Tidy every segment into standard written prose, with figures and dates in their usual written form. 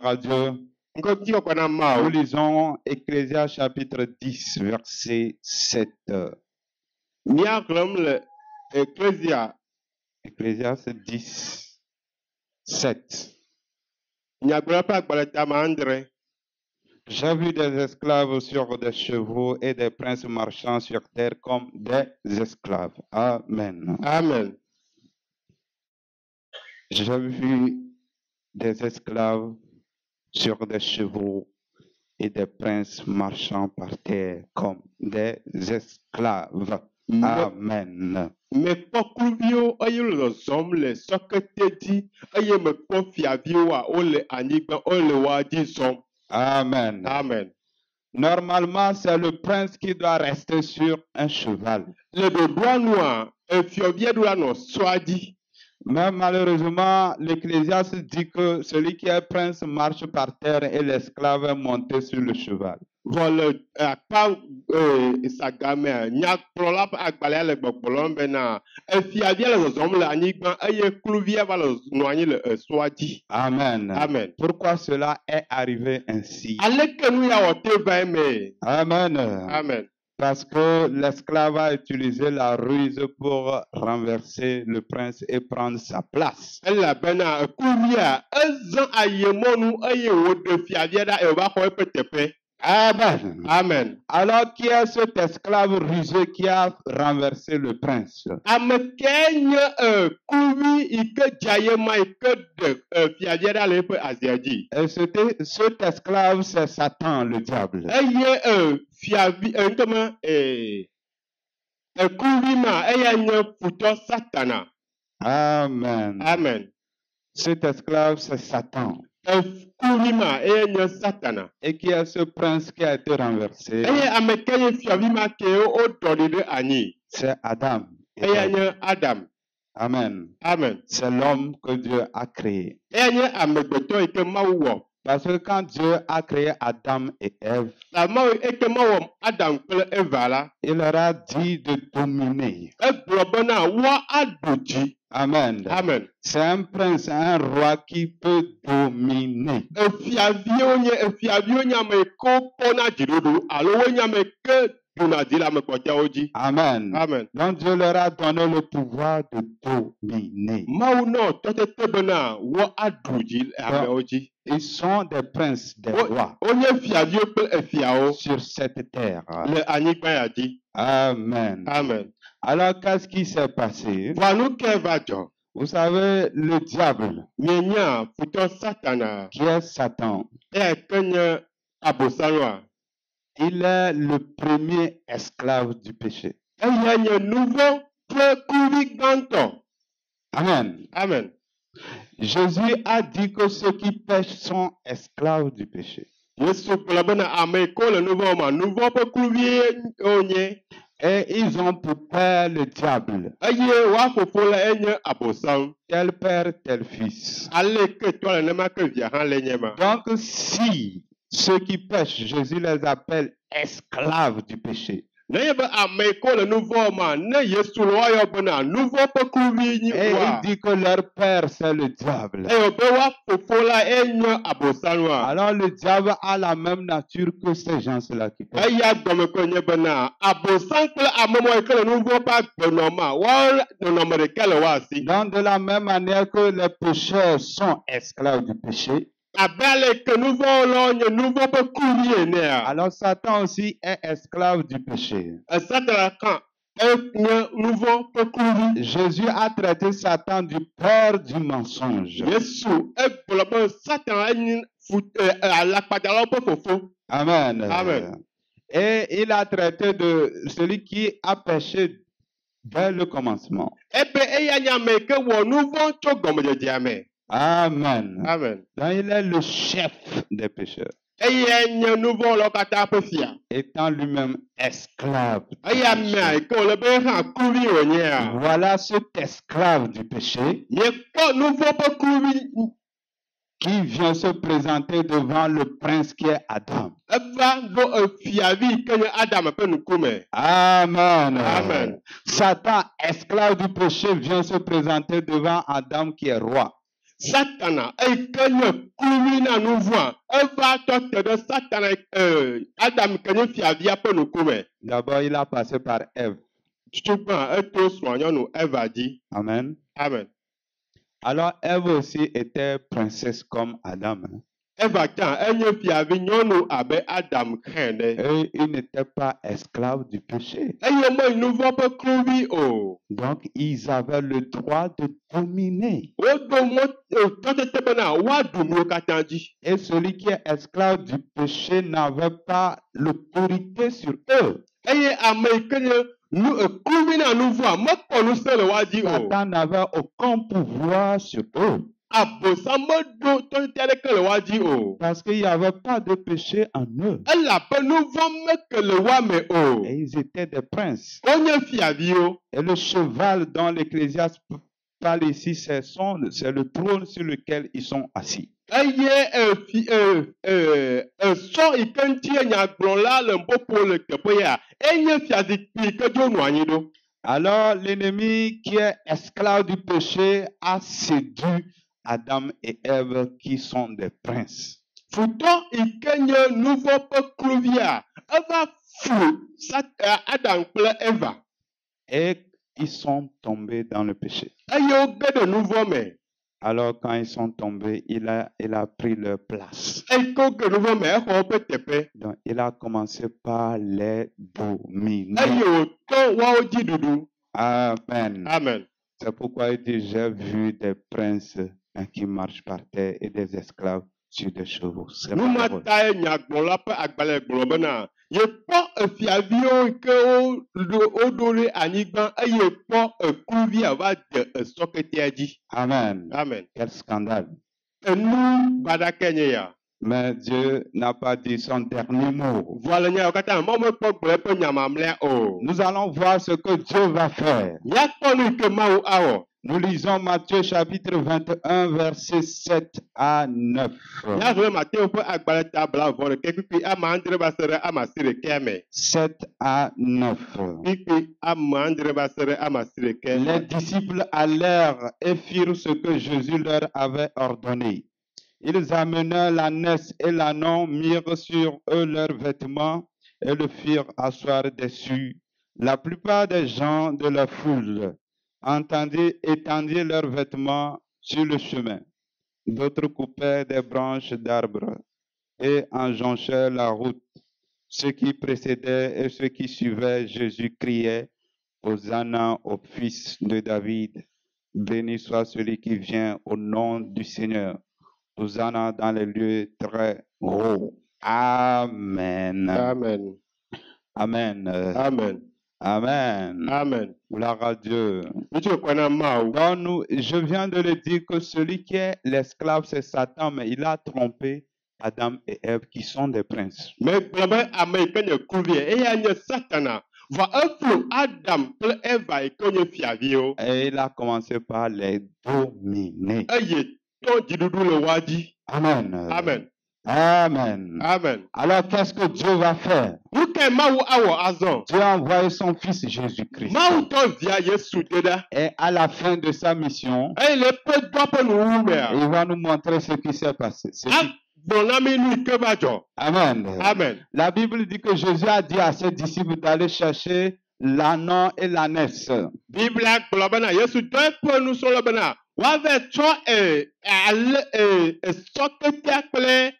à Dieu. Nous lisons Ecclésias chapitre 10, verset 7. Ecclésias 10, 7. J'ai vu des esclaves sur des chevaux et des princes marchant sur terre comme des esclaves. Amen. Amen. J'ai vu des esclaves sur des chevaux et des princes marchant par terre comme des esclaves. Amen. Mais pokuvio ayulo zomle soketedi ayeme pofiavioa ole anigba ole wadi zom. Amen. Amen. Normalement, c'est le prince qui doit rester sur un cheval. Le doigt noir et fioviedoula no swadi. Mais malheureusement, l'Ecclésiaste dit que celui qui est prince marche par terre et l'esclave est monté sur le cheval. Voilà, sagame nyak prola akbalé le gbogbolon bena e fiavia le zom le anigba eye kluvia va le noyer le swadi. Amen. Amen. Pourquoi cela est arrivé ainsi? Aleke nous ya ote baime. Amen. Amen. Parce que l'esclave a utilisé la ruse pour renverser le prince et prendre sa place. Elle bena kluvia ezan ayemonu eye wo de fiavia da e va ko petepe. Amen. Amen. Alors, qui est cet esclave rusé qui a renversé le prince? Amekenye kuvi ike jayema ike de fiavia le pe aziaji. Et cet esclave, c'est Satan, le diable. Eye fiavi comment kuvi ma eye nye futo satana. Amen. Amen. Cet esclave, c'est Satan. Kuvi ma eye nye satana. Et qui est ce prince qui a été renversé? Eye amekenye fiavi ma ke o dodide ani. C'est Adam. Eye nye Adam. Amen. Amen. C'est l'homme que Dieu a créé. Eye nye amegbeto ike mawo. Parce que quand Dieu a créé Adam et Ève, Adam il leur a dit de dominer. Amen. Amen. C'est un prince, un roi qui peut dominer. Amen. Amen. Donc Dieu leur a donné le pouvoir de dominer. Ils sont des princes, des rois sur cette terre. Amen. Amen. Alors, qu'est-ce qui s'est passé? Vous savez, le diable, qui est Satan, il est le premier esclave du péché. Amen. Amen. Jésus a dit que ceux qui pêchent sont esclaves du péché. Et ils ont pour père le diable. Tel père, tel fils. Donc si ceux qui pêchent, Jésus les appelle esclaves du péché. Et il dit que leur père c'est le diable. Alors le diable a la même nature que ces gens-là qui pêchent. Donc de la même manière que les pécheurs sont esclaves du péché, alors Satan aussi est esclave du péché. Jésus a traité Satan du père du mensonge. Amen. Amen. Et il a traité de celui qui a péché dès le commencement. Amen. Amen. Donc il est le chef des pécheurs, étant lui-même esclave. Voilà cet esclave du péché qui vient se présenter devant le prince qui est Adam. Amen. Amen. Satan, esclave du péché, vient se présenter devant Adam qui est roi. Satana eyi ke nye kluvi na nu vɔa eva tɔ te ɖe Satana Adam ke nye fiavia ƒe ŋkume. D'abord, il a passé par Ève. Tutugbã eto srɔ̃ nyɔnu Eva dzi. Amen. Amen. Alors, Ève aussi était princesse comme Adam, hein. Eva tsã enye fiavi nyɔnu abe Adam ke ene. Et ils n'étaient pas esclaves du péché. Eye meyi nu vɔ ƒe kluvi o. Donc, ils avaient le droit de dominer. Wodo mɔ tɔtete bena woaɖu nuwo katã dzi. Et celui qui est esclave du péché n'avait pas l'autorité sur eux. Eye ame yi ke nye kluvi na nu vɔa mekpɔ ŋusẽ le woa dzi o. Satan n'avait aucun pouvoir sur eux. Abosam meɖo tɔtete aɖeke le woa dzi o. Parce qu'il n'y avait pas de péché en eux. Elabe nu vɔ meke le woa me o. Et ils étaient des princes. Wonye fiaviwo. Et le cheval dont l'Ecclésiaste parle ici, c'est le trône sur lequel ils sont assis. Eye esɔ yi ke ŋuti nyagblɔla le ƒoƒo le teƒe ya enye fiazikpui ke dzo nɔ anyi ɖo. Alors l'ennemi qui est esclave du péché a séduit Adam et Ève qui sont des princes. Futɔ yi ke nye nu vɔ ƒe kluvia eva fu Adam kple Eva. Et ils sont tombés dans le péché. Eye woge ɖe nu vɔ me. Alors quand ils sont tombés, il a pris leur place. Eyi ke woge nu vɔ me exɔ woƒe teƒe. Donc il a commencé par les dominer. Eye wòtɔ woawo dzi ɖuɖu. Amen. Amen. C'est pourquoi il dit, j'ai vu des princes qui marchent par terre et des esclaves sur des chevaux. C'est la parole. Numatae nyagblɔla ƒe agbalẽ gblɔ bena yekpɔ fiaviwo yi ke woɖo ɖe anyigba eye kpɔ kluvia va de esɔketea dzi. Amen. Amen. Quel scandale. Enu baɖake nye ya. Mais Dieu n'a pas dit son dernier mot. Vɔ le nyawo katã Mawu mekpɔ gblɔ eƒe nya mamlɛa o. Nous allons voir ce que Dieu va faire. Míakpɔ nu yi ke Mawu awɔ. Nous lisons Matthieu chapitre 21, versets 7 à 9. Míaxlẽ Mateo ƒe agbalẽ ta bla-vɔ ɖeke kpikpi ame andre va se ɖe ame asi ɖekea me. 7 à 9. Kpikpi ame andre va se ɖe ame asi ɖeke. Les disciples allèrent et firent ce que Jésus leur avait ordonné. Ils amenèrent l'ânesse et l'ânon, mirent sur eux leurs vêtements et le firent asseoir dessus. La plupart des gens de la foule étendirent leurs vêtements sur le chemin. D'autres coupèrent des branches d'arbres et enjonchèrent la route. Ceux qui précédaient et ceux qui suivaient Jésus criaient « Hosanna au fils de David, béni soit celui qui vient au nom du Seigneur. Hosanna dans les lieux très hauts. » Amen. Amen. Amen. Amen. Amen. Amen. Gloire à Dieu. Ŋutsu kɔna Mawu. Donc, je viens de le dire que celui qui est l'esclave, c'est Satan, mais il a trompé Adam et Ève qui sont des princes. Megblɔ be ame yi ke nye kluvia eya nye Satana. Vɔ eflu Adam kple Eva yi ke nye fiaviwo. Et il a commencé par les dominer. Eye tɔ dziɖuɖu le woa dzi. Amen. Amen. Amen. Amen. Alors, qu'est-ce que Dieu va faire? Nu ke Mawu awɔ azɔ. Dieu a envoyé son fils Jésus-Christ. Mawu tɔ via Yesu de ɖa. Et à la fin de sa mission, Eye le ƒe dɔa ƒe nuwuwu mea. il va nous montrer ce qui s'est passé. Agblɔ na mi nu yi ke va dzɔ. Amen. Amen. La Bible dit que Jésus a dit à ses disciples d'aller chercher l'ânon et l'ânesse. Biblia gblɔ bena Yesu tɔ eƒe nusrɔ̃lawo bena woave tsɔ esɔketea kple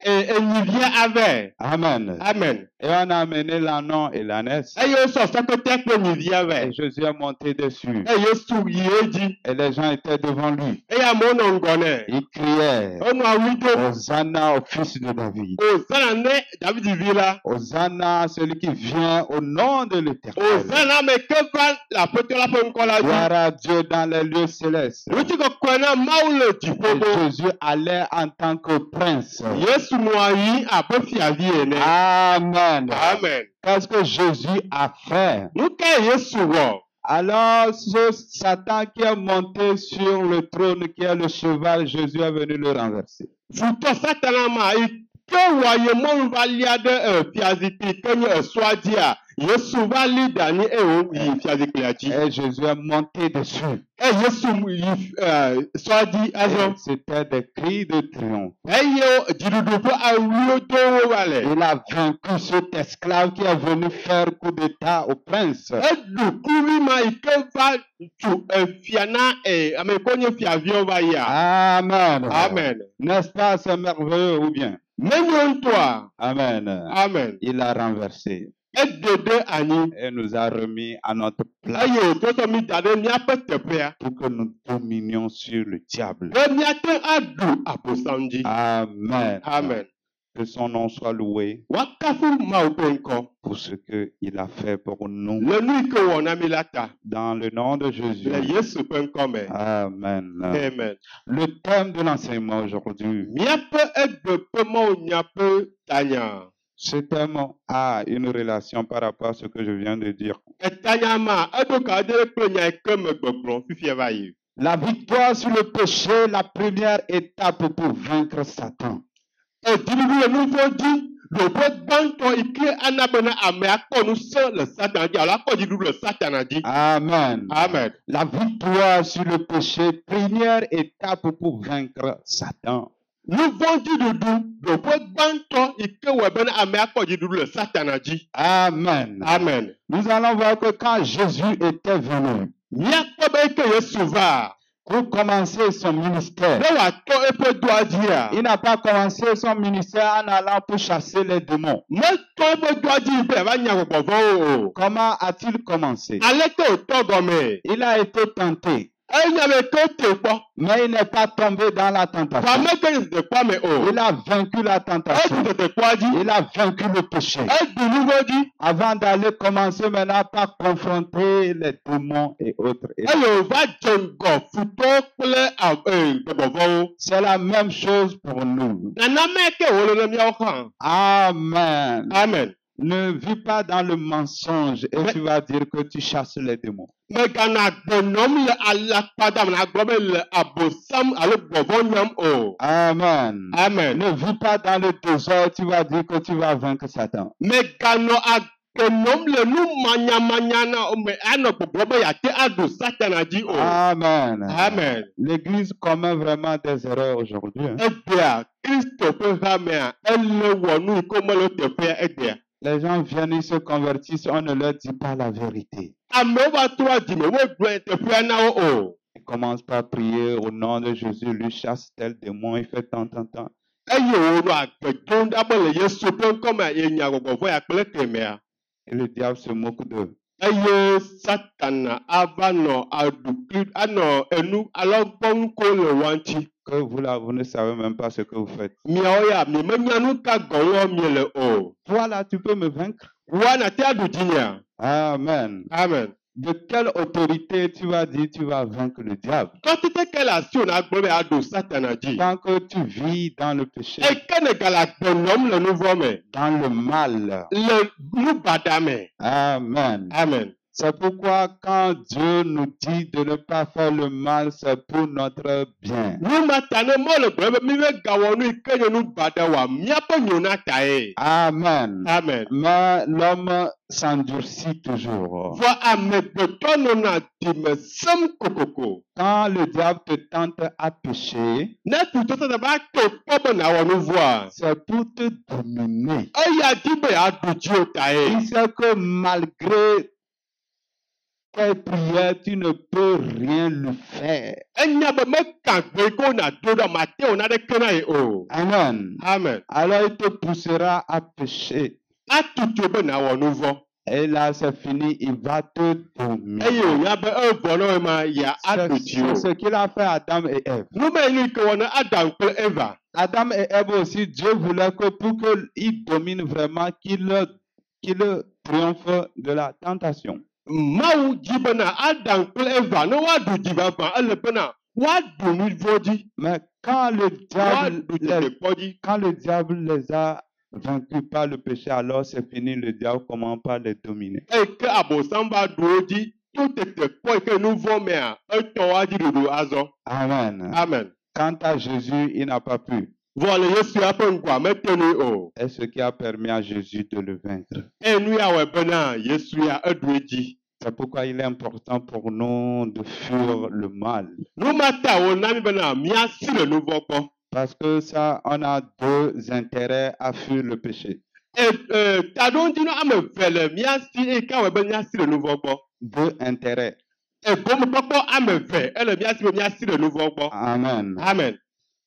enyivia ave. Amen. Amen. Et on a amené l'ânon et l'ânesse. Eye wosɔ sɔketea kple nyivia Et ve. Jésus est monté dessus. Eye Yesu yi edzi. Et les gens étaient devant lui. Eye amewo nɔ ŋgɔ nɛ. Ils criaient Wonɔ awi dom. Hosanna au fils de David. Hosanna ne Davidivi la. Hosanna à celui qui vient au nom de l'Éternel. Hosanna ame ke va le Aƒetɔ la ƒe ŋkɔ la Gloire dzi. à Dieu dans les lieux célestes. Ŋutikɔkɔe na Mawu le Et dziƒo bo. Jésus allait en tant que prince. Yesu nɔ anyi abe fiavi ene. Amen. Amen. Qu'est-ce que Jésus a fait? Nu ke Yesu wɔ. Alors, ce Satan qui est monté sur le trône, qui est le cheval, Jésus est venu le renverser. Futɔ Satana ma yi ke wayemɔnu va lia ɖe fiazikpui ke nye esɔa dzia, Yesu va li ɖani eye wòyi fiazikpuia dzi. Et Jésus est monté dessus. Yesu yi sɔa dzi azɔ. C'était des cris de triomphe. Eye dziɖuɖu ƒe awuwo do wo va le. Il a vaincu cet esclave qui est venu faire coup d'état au prince. Eɖu kluvi ma yi ke va tu fia na ame yi ke nye fiaviwo va yia. Amen. Amen. N'est-ce pas, c'est merveilleux ou bien? Menyo ŋutɔa. Amen. Amen. Il a renversé Eɖe ɖe anyi. et nous a remis à notre place Eye wòtrɔsɔ mi da ɖe míaƒe teƒea. pour que nous dominions sur le diable. Be míate aɖu abosam dzi. Amen. Amen. Que son nom soit loué Wakafu Mawu ƒe ŋkɔ. pour ce qu'il a fait pour nous. Le nu yi ke wɔ na mi la ta. Dans le nom de Jésus. Le Yesu ƒe ŋkɔ me. Amen. Amen. Le thème de l'enseignement aujourd'hui, Míaƒe egbe ƒe mawunya ƒe tanya. ce thème a une relation par rapport à ce que je viens de dire. Etanya ma eɖo ka ɖe kple nya yi ke me gbɔgblɔ fifia va yi. La victoire sur le péché, la première étape pour vaincre Satan. Dziɖuɖu le nu vɔ̃ dzi. Ɖoƒe gbãtɔ yi ke ana bena ame akpɔ ŋusẽ le Satana dzi alo akpɔ dziɖuɖu le Satana dzi. Amen. Amen. La victoire sur le péché, première étape pour vaincre Satan. Nu vɔ̃ dziɖuɖu ɖoƒe gbãtɔ yi ke wɔ bena ame akpɔ dziɖuɖu le Satana dzi. Amen. Amen. Nous allons voir que quand Jésus était venu Míakpɔ be eke Yesu va. pour commencer son ministère, Ne wòatɔ eƒe doa dzia. il n'a pas commencé son ministère en allant pour chasser les démons. Metɔ eƒe doa dzi be yeava nya gbɔgbɔvɔwo o. Comment a-t-il commencé? Aleke wòtɔ gɔme? Il a été tenté, Enya be ke te kpɔ. mais il n'est pas tombé dans la tentation. Va meke le tetekpɔa me o. Il a vaincu la Etu tentation. tetekpɔa dzi. Il a vaincu le péché. Eɖu nu vɔ̃ dzi. Avant d'aller commencer maintenant par confronter les démons et autres. Eye wòva dze ŋgɔ futɔwo kple gbɔgbɔvɔwo. C'est la même chose pour nous. Nanama ke wòle ne míawo hã. Amen. Amen. Ne vis pas dans le mensonge et tu vas dire que tu chasses les démons. Megana agbe nɔm le alakpada me agblɔ be le abosam alo gbɔvɔ nyam o. Amen. Amen. Ne vis pas dans le désordre, tu vas dire que tu vas vaincre Satan. Meganɔ agbe nɔm le nu manyamanya na me anɔ gbɔgblɔ be yeate aɖu Satana dzi o. Amen. Amen. L'Église commet vraiment des erreurs aujourd'hui. Egbea Kristo ƒe hamea ele wɔ nu yi ke mele teƒea egbea. Les gens viennent, ils se convertissent, on ne leur dit pas la vérité. Amewo va trɔ adime wogblɔ teƒea na wo o. Il commence par prier au nom de Jésus, lui chasse tel démon, il fait tant. Eye wònɔ agbe dom ɖa be le Yesu ƒe ŋkɔmea yenya gbɔgbɔvɔ ya kple kemea. Et le diable se moque d'eux. Eye Satana ava nɔ aɖukli anɔ enu alɔgbɔnu ko le wa ŋuti. Que vous là, vous ne savez même pas ce que vous faites. Miawo ya miemenya nu ka gɔ wɔm miele o. Toi là, tu peux me vaincre. Wa nate aɖu dzinyea. Amen. Amen. De quelle autorité tu vas dire tu vas vaincre le diable? Tɔtete ke le asi wòna gblɔ be aɖu Satana dzi. Tant que tu vis dans le péché, Eke ne gale agbe nɔm le nu vɔ me. dans le mal. Le nu baɖa me. Amen. Amen. C'est pourquoi quand Dieu nous dit de ne pas faire le mal, c'est pour notre bien. Nu ma ta ne mɔ le gblɔ be mi be gawɔ nu yi ke nye nu baɖa wa míaƒe nyo na tae. Amen. Amen. Mais l'homme s'endurcit toujours. Vɔ amegbetɔ nɔna dime sem kokoko. Quand le diable te tente à pécher, Ne tutɔtɔ va to kpɔ be nawɔ nu vɔa. c'est pour te dominer. Eya di be yeaɖu dziwò tae. Il sait que malgré tes prières, tu ne peux rien lui faire. Enya be meka gbe yi ke wòna do ɖa mate wò naɖeke na ye o. Amen. Amen. Alors il te poussera à pécher. Atutu be nawɔ nu vɔ. Et là, c'est fini, il va te dominer. Eye wònya be evɔ ne ma ya aɖu dziwò. C'est ce qu'il a fait à Adam et Ève. Nume nu yi ke wɔ ne Adam kple Eva. Adam et Ève aussi, Dieu voulait que pour qu'il domine vraiment, qu'il triomphe de la tentation. Mawu dzi bena Adam kple Eva ne woaɖu dzi vavã ele bena woaɖu nu vɔ dzi. Mais quand Woaɖu tetekpɔ dzi. quand le diable les a vaincus par le péché, alors c'est fini, le diable commence par les dominer. Eye ke abosam va ɖu wo dzi to tetekpɔ yi ke nu vɔ mea etɔ wa dzi ɖuɖu azɔ. Amen. Amen. Quant à Jésus, il n'a pas pu. Vɔ le Yesu ƒe ŋgɔa mete nui o. Et ce qui a permis à Jésus de le vaincre. Eye nu ya wɔe bena Yesu ya eɖu edzi. C'est pourquoi il est important pour nous de fuir le mal. Nu ma ta wòna mi bena míasi le nu vɔ gbɔ. Parce que ça, on a deux intérêts à fuir le péché. Taɖoŋdinu ame eve le míasi eye ka wɔe be míasi le nu vɔ gbɔ. Deux intérêts. Gomekpɔkpɔ ame eve ele míasi be míasi le nu vɔ gbɔ. Amen. Amen.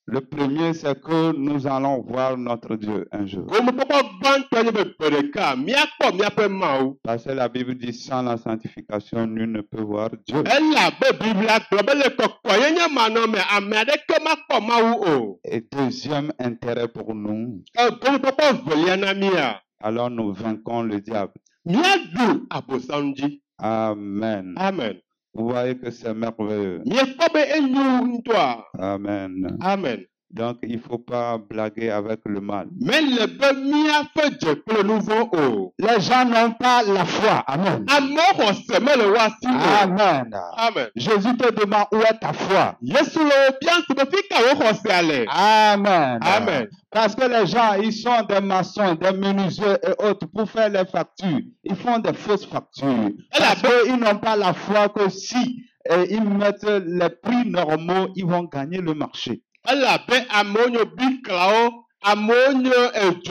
Le premier, c'est que nous allons voir notre Dieu un jour. Gomekpɔkpɔ gbãtɔ nye be gbe ɖeka míakpɔ míaƒe Mawu. Parce que la Bible dit, sans la sanctification, nul ne peut voir Dieu. Elabe Biblia gblɔ be le kɔkɔe nye manɔme ame aɖeke makpɔ Mawu o. Et deuxième intérêt pour nous, Gomekpɔkpɔ velia na mia. alors nous vaincons le diable. Míaɖu abosam dzi. Amen. Amen. Vous voyez que c'est merveilleux. Miekpɔ be enyo ŋutɔa. Amen. Amen. Donc, il ne faut pas blaguer avec le mal. Mele be míaƒe dze kple nu vɔ o. Les gens n'ont pas la foi. Amen. Amewo xɔ se mele woasi o. Amen. Amen. Jésus te demande où est ta foi. Yesu le wo bia ŋuti be fi ka wo xɔ sea le. Amen. Amen. Parce que les gens, ils sont des maçons, des menuisiers et autres pour faire les factures. Ils font des fausses factures. Parce qu'ils n'ont pas la foi que si ils mettent les prix normaux, ils vont gagner le marché. Elabe amewo nye biklawo, amewo nye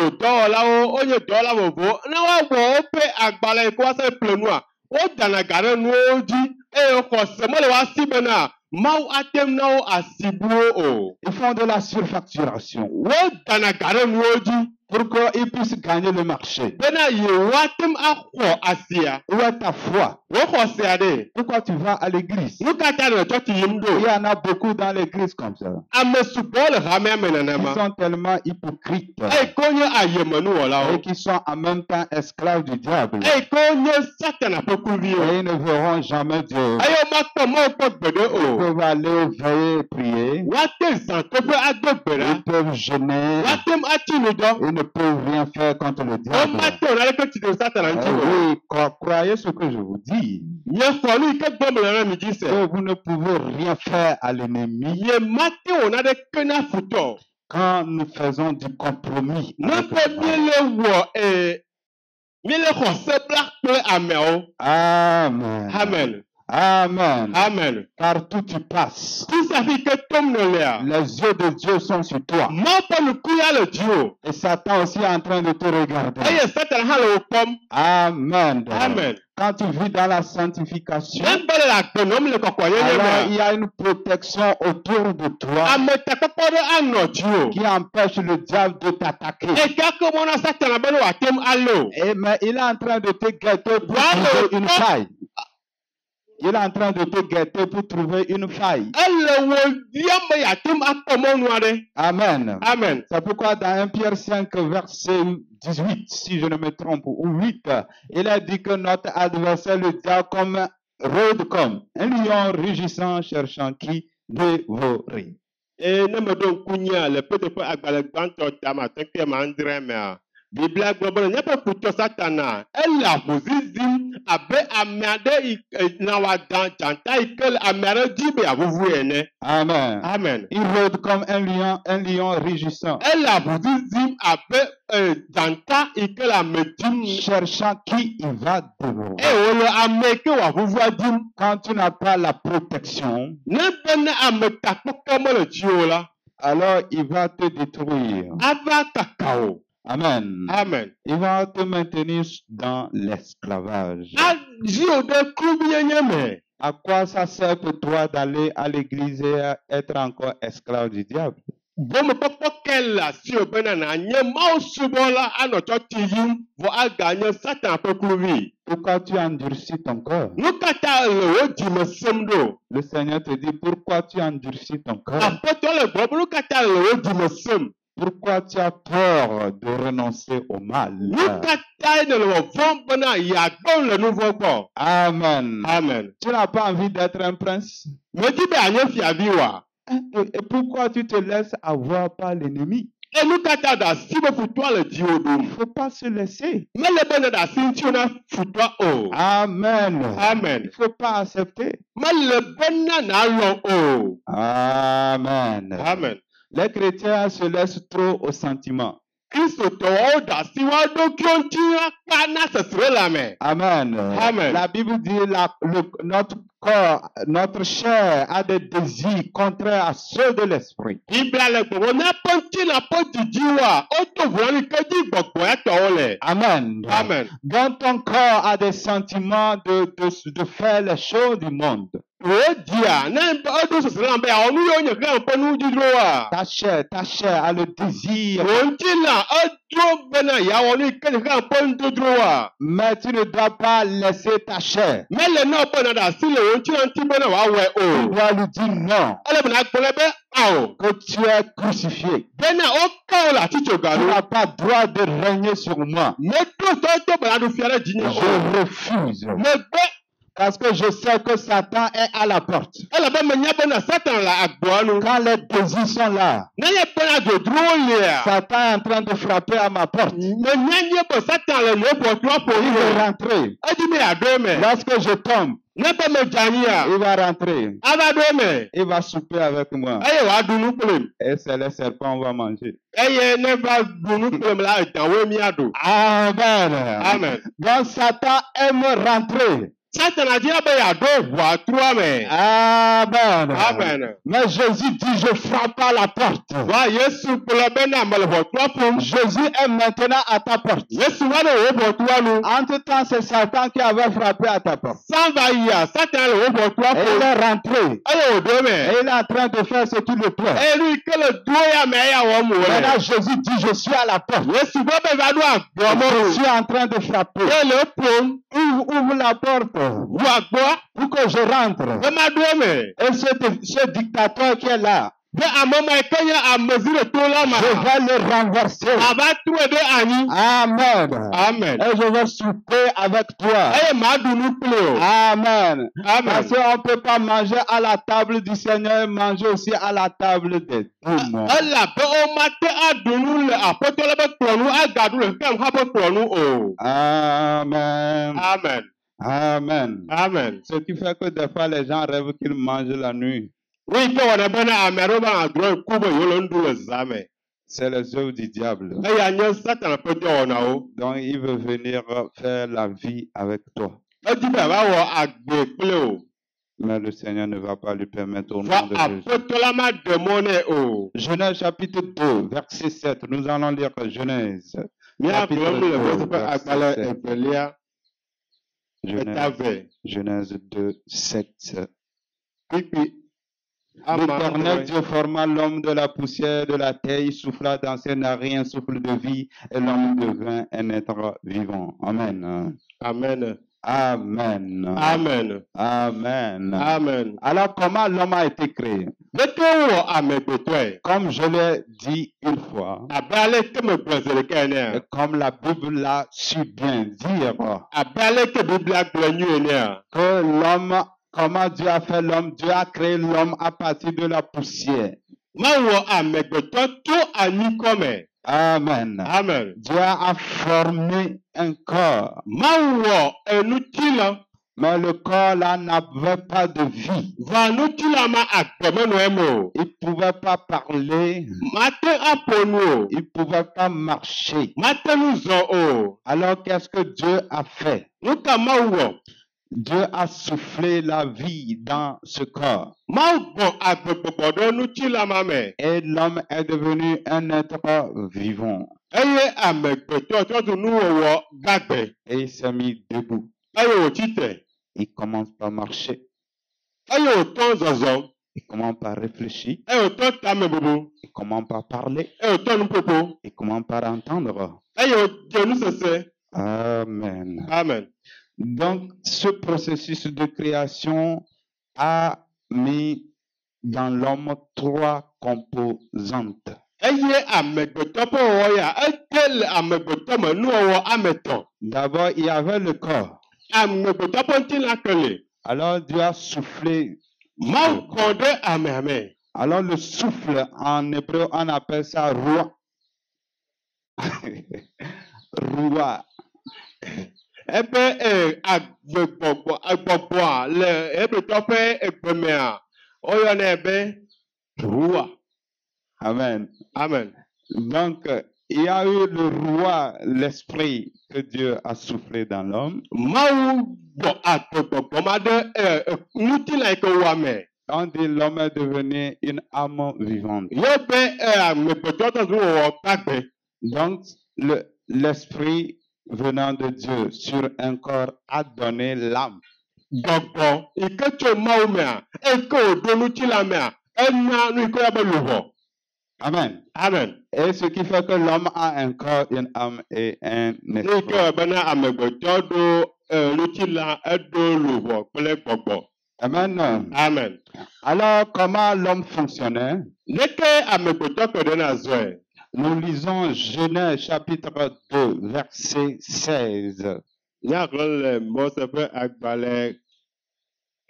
edzodɔwɔlawo, wonye dɔwɔla vovovowo. Ne woawɔ woƒe agbalẽ yi ke woase ƒle nua, wodana ga ɖe nuwo dzi eye xɔ se mele woasi bena Mawu ate ŋu na wo asibuwo o. Ils font de la surfacturation Wodana ga ɖe nuwo dzi pour qu'ils puissent gagner le marché. bena yewoate ŋu axɔ asia. Où est ta foi? Woxɔ sea ɖe. Pourquoi tu vas à l'église? Nu ka ta le tsɔtsi yim Il y ɖo? en a beaucoup dans l'église comme ça. Ame sugbɔ le hamea me Ils nenema. sont tellement hypocrites Eye ke wonye et ayemenuwɔlawo. qui sont en même temps esclaves du diable. Eye ke wonye Satana ƒe kluviwo. Et ils ne verront jamais Dieu. Eye womakpɔ Mawu ƒe gbeɖe Ils o. peuvent aller veiller et prier. Woate zã teƒe ado gbe ɖa. Ils peuvent jeûner. Woate ŋu atsi nu dɔ. Ils ne peuvent rien faire contre le diable. Womate wɔ naneke tsi ɖe Satana ŋuti o. Oui, croyez ce que je vous dis. Miexɔ nu yi ke gbɔm le na mi dzi se. Que vous ne pouvez rien faire à l'ennemi Yemate wɔ naneke na futɔ. quand nous faisons du compromis. Ne avec ƒe le mal. míele xɔ se bla kple ameawo. Amen. Amen. Amen. Amen. Partout tu passes, Tu safi ke tom ne lea. les yeux de Dieu sont sur toi. Mawu ƒe ŋku ya le dziwò. Et Satan aussi est en train de te regarder. Eye Satana hã le wo kpɔm. Amen. Amen. Quand tu vis dans la sanctification, Ne be le agbenɔm le kɔkɔyenye alors il mea. y a une protection autour de toi Ame takpɔkpɔ ɖe anɔ dziwò. qui empêche le diable de t'attaquer. Eka ke mɔ na Satana be ne wòate ŋu alé o. Mais il est en train de te guetter pour Voilà. trouver une faille. Il est en train de te guetter pour trouver une faille. Ele wo diam be yeate ŋu akpɔ mɔnu aɖe. Amen. Amen. C'est pourquoi dans 1 Pierre 5, verset 18, si je ne me trompe, ou 8, il a dit que notre adversaire, le diable, rôde comme un lion rugissant, cherchant qui dévorer. Ne me ɖo ŋku nyea le Petro ƒe agbalẽ gbãtɔ tame atɔ̃kpia me andre mea. Biblia gblɔ be míaƒe futɔ Satana ele avu zizim abe ame aɖe yi na wòada dzata yi ke le ame aɖe dzi be yeavuvu ene. Amen. Amen. Il rôde comme un lion rugissant, Ele avu zizim abe dzata yi ke le ame dim cherchant qui il va dévorer. eye wòle ame yi ke wòavuvua dim. Quand tu n'as pas la protection, Ne be ne ame takpɔkpɔ mele dziwò la, alors il va te détruire. ava kaka wò. Amen. Amen. Il va te maintenir dans l'esclavage. Adzi wò ɖe kluvinyenye me. À quoi ça sert pour toi d'aller à l'église et être encore esclave du diable? Gomekpɔkpɔ ke le asiwò bena nànye Mawusubɔla anɔ tsɔtsi yim vɔ aganye Satan ƒe kluvi. Pourquoi tu endurcis ton corps? Nu ka ta le wo dzime sem ɖo? Le Seigneur te dit, pourquoi tu endurcis ton corps? Aƒetɔ le gblɔm be nu ka ta le wo dzime sem? Pourquoi tu as peur de renoncer au mal? Nu ka ta ne le wɔvɔm bena yeagbe le nu vɔ gbɔ? Amen. Amen. Tu n'as pas envie d'être un prince? Medi be anye fiavi wa? Et pourquoi tu te laisses avoir par l'ennemi? E nu ka ta ɖe asi be futɔa le dziwò Il ɖom? ne faut pas se laisser. Mele be ne ɖe asi ŋuti na futɔa o. Amen. Amen. Il ne faut pas accepter. Mele be na nàlɔ̃ o. Amen. Amen. Les chrétiens se laissent trop aux sentiments. Kristotɔwo da asi woa ɖokuiwo ŋuti akpa na sesre le ame. Amen. Amen. La Bible dit notre corps, notre chair a des désirs contraires à ceux de l'esprit. Biblia le gbɔgbɔ ne ƒe ŋuti na ƒe didiwoa, woto ʋuani ke dzi gbɔgbɔ ya tɔwo le. Amen. Amen. Donc ton corps a des sentiments de faire les choses du monde. Wò dia ne eɖo sesre la be awɔ nu yiwo nye xexea ƒe nudzidrowoa. Ta chair a le désir. Wò ŋuti la edro bena yeawɔ nu yi ke nye xexea ƒe nudodrowoa. Mais tu ne dois pas laisser ta chair. Mele ne be na ɖe asi le wò ŋuti la ŋuti bena wòawɔe Tu o. dois lui dire non. Ele bena gblɔ be awɔ. Que tu es crucifié. Bena woka wo le atitsoga Tu ɖo. n'as pas droit de régner sur moi. Meɖo tɔ bena ɖo fia ɖe dzinye o. Je refuse. Megbe. Parce que je sais que Satan est à la porte. Ele be menya bena Satan le agboa nu. Quand les désirs sont là, Nenye bena dodrowo lia. Satan est en train de frapper à ma porte. Menya nye be Satan le nye ƒɔtrɔ Il ƒo va rentrer. Edi be yeaɖo eme. Lorsque je tombe, Ne be medze anyia. il va rentrer. Ava ɖo eme. Il va souper avec moi. Eye wòaɖu nu kplim. Et c'est les serpents qu'on va manger. Eye ne va ɖu nu kplim la edãwoe míaɖu. Amen. Amen. Donc Satan aime rentrer. Satana dina be yeaɖo ʋuatrua me. Amen. Amen. Mais Jésus dit, je frappe à la porte. Va Yesu gblɔ bena mele ʋɔtrua ƒom. Jésus est maintenant à ta porte. Yesu va ɖe wò ʋɔtrua nu. Entre-temps, c'est Satan qui avait frappé à ta porte. San va yia, Satan le wò ʋɔtrua Et il ƒom. est rentré. Eye wòɖo eme. Et il est en train de faire ce qui le plaît. Eye nu yi ke le dro ya me eya wɔm Maintenant, wòle. Jésus dit, je suis à la porte. Yesu gblɔ be va ɖo agboa Je me. suis en train de frapper. Eye le eƒom. Ouvre la porte Ʋu agboa. pour que je rentre. Be ma ɖo eme. Et ce dictateur qui est là, Be ame ma yi ke nye amezi le to la ma. je vais le renverser. Ava trɔe ɖe anyi. Amen. Amen. Et je vais souper avec toi. Eye maɖu nu kpli o. Amen. Amen. Parce qu'on ne peut pas manger à la table du Seigneur et manger aussi à la table des démons. Elabe womate aɖu nu le aƒetɔ la be kplɔ̃ nu agaɖu le xexea hã be kplɔ̃ nu o. Amen. Amen. Amen. Amen. Ce qui fait que des fois les gens rêvent qu'ils mangent la nuit. Nu yi ke wɔna bena ame aɖewo va adrɔ ku be yewo le nu ɖu le zã me. C'est les œuvres du diable. Eya nye Satana ƒe dɔwɔnawo. Donc il veut venir faire la vie avec toi. Edi be ava wɔ agbe kple o. Mais le Seigneur ne va pas lui permettre au Va nom de Jésus. aƒetɔ la ma ɖe mɔ nɛ o. Genèse chapitre 2, verset 7. Nous allons lire Genèse. Míagblɔm le Mose ƒe verset agbalẽ 7. evelia eta Genèse, ve. Genèse 2, 7. Kpikpi. L'Éternel Dieu forma l'homme de la poussière de la terre, il souffla dans ses narines un souffle de vie, et l'homme devint un être vivant. Amen. Amen. Amen. Amen. Amen. Amen. Alors, comment l'homme a été créé? Leke wɔ amegbetɔe. Comme je l'ai dit une fois, Abe aleke megblɔ zi ɖeka et enea. comme la Bible l'a su bien dire, Abe aleke Biblia gblɔ nyuie enea. que l'homme, comment Dieu a fait l'homme? Dieu a créé l'homme à partir de la poussière. Mawɔ amegbetɔ to anyikɔme. Amen. Amen. Dieu a formé un corps, Mawɔ enutilɔ. mais le corps là n'avait pas de vie. Va nutilɔ ma agbɔmenɔ eme o. Il ne pouvait pas parler, Mate aƒo nu o. il ne pouvait pas marcher. Mate nu zɔ o. Alors qu'est-ce que Dieu a fait? Nu ka Mawu wɔ? Dieu a soufflé la vie dans ce corps. Mawu gbɔ agbegbɔgbɔ ɖe nutilɔ ma me. Et l'homme est devenu un être vivant. Eye amegbetɔ trɔ tu nuwɔwɔ gagbe. Et il s'est mis debout. Eye wòtsi te. Il commence par marcher. Eye wòtɔ zɔzɔm. Il commence par réfléchir. Eye wòtɔ tame bobo. Il commence par parler. Eye wòtɔ nuƒoƒo. Il commence par entendre. Eye wòdze nusese. Amen. Amen. Donc, ce processus de création a mis dans l'homme 3 composantes. Eye amegbetɔ ƒe wɔwɔ ya ede le amegbetɔ me nuwɔwɔ ame etɔ̃. D'abord, il y avait le corps. Amegbetɔ ƒe ŋutilã ke le. Alors, Dieu a soufflé. Mawu kɔ ɖe amea me. Alors, le souffle, en hébreu, on appelle ça roi. Roi. Ebe agbɔgbɔa le hebretɔ ƒe egbe mea, woyɔnɛ be rua. Amen. Amen. Donc, il y a eu le roi, l'esprit que Dieu a soufflé dans l'homme. Mawu gbɔ agbɔgbɔgbɔm aɖe ŋuti la yi ke wɔa me. On dit l'homme est devenu une âme vivante. Yebe amegbetɔ tɔ wɔwɔ gbagbe. Donc, l'esprit venant de Dieu sur un corps a donné l'âme. Gbɔgbɔ yi ke tso Mawu mea, eye ke wòɖo ŋuti la mea, ena nu yi ke woyɔna be luʋɔ. Amen. Amen. Et ce qui fait que l'homme a un corps, une âme et un Nu yi ke esprit. wɔ bena amegbetɔ ɖo ŋuti la eɖo luʋɔ kple gbɔgbɔ. Amen. Amen. Alors, comment l'homme fonctionnait? Leke amegbetɔ kpe ɖena zɔe? Nous lisons Genèse chapitre 2, verset 16. Nyagblɔ le Mose ƒe agbalẽ.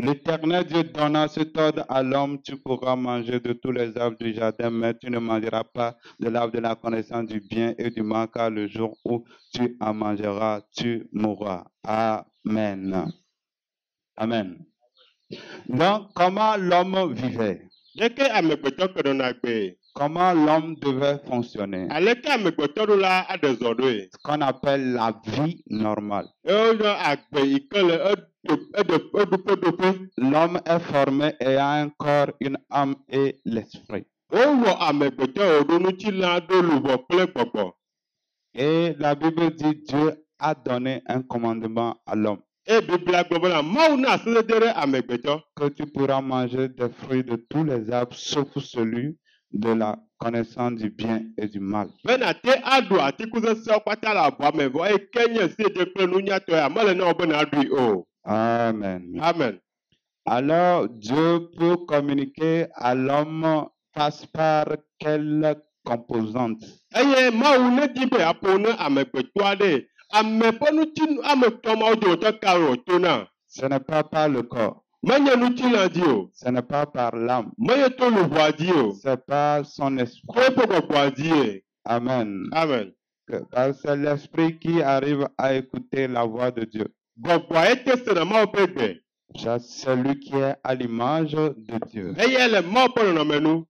L'Éternel Dieu donna cet ordre à l'homme, tu pourras manger de tous les arbres du jardin, mais tu ne mangeras pas de l'arbre de la connaissance du bien et du mal, car le jour où tu en mangeras, tu mourras. Amen. Amen. Donc, comment l'homme vivait? Leke amegbetɔ kpe ɖona gbe? Comment l'homme devait fonctionner? Aleke amegbetɔ ɖo la aɖe zɔ ɖoe? Ce qu'on appelle la vie normale. Eyɔna agbe yi ke le eɖoƒeɖoƒe. L'homme est formé et a un corps, une âme et l'esprit. Wowɔ amegbetɔ wòɖo ŋuti la ɖo luʋɔ kple gbɔgbɔ. Et la Bible dit Dieu a donné un commandement à l'homme. Eye Biblia gblɔ bena Mawu na asedede ɖe amegbetɔ. Que tu pourras manger des fruits de tous les arbres, sauf celui de la connaissance du bien et du mal. Be nate aɖu atikutsɛtsɛwo kpata le abɔa me vɔ eye ke nye siede kple nunyatɔe mele na wo be naɖui o. Amen. Amen. Alors, Dieu peut communiquer à l'homme passe par quelle composante? Eye Mawu ne di be aƒo ne amegbetɔ aɖe. Ame ƒe ŋuti ame etɔ̃ mawo dometɔ ka wòto na? Ce n'est pas par le corps. Menye ŋutilã dzi o. Ce n'est pas par l'âme. Menye to luʋɔa dzi o. C'est par son esprit. To eƒe gbɔgbɔa dzi. Amen. Amen. Parce que c'est l'esprit qui arrive à écouter la voix de Dieu. Gbɔgbɔa ete sena Mawu ƒe gbe. C'est lui qui est à l'image de Dieu. Eye le Mawu ƒe nɔnɔme nu.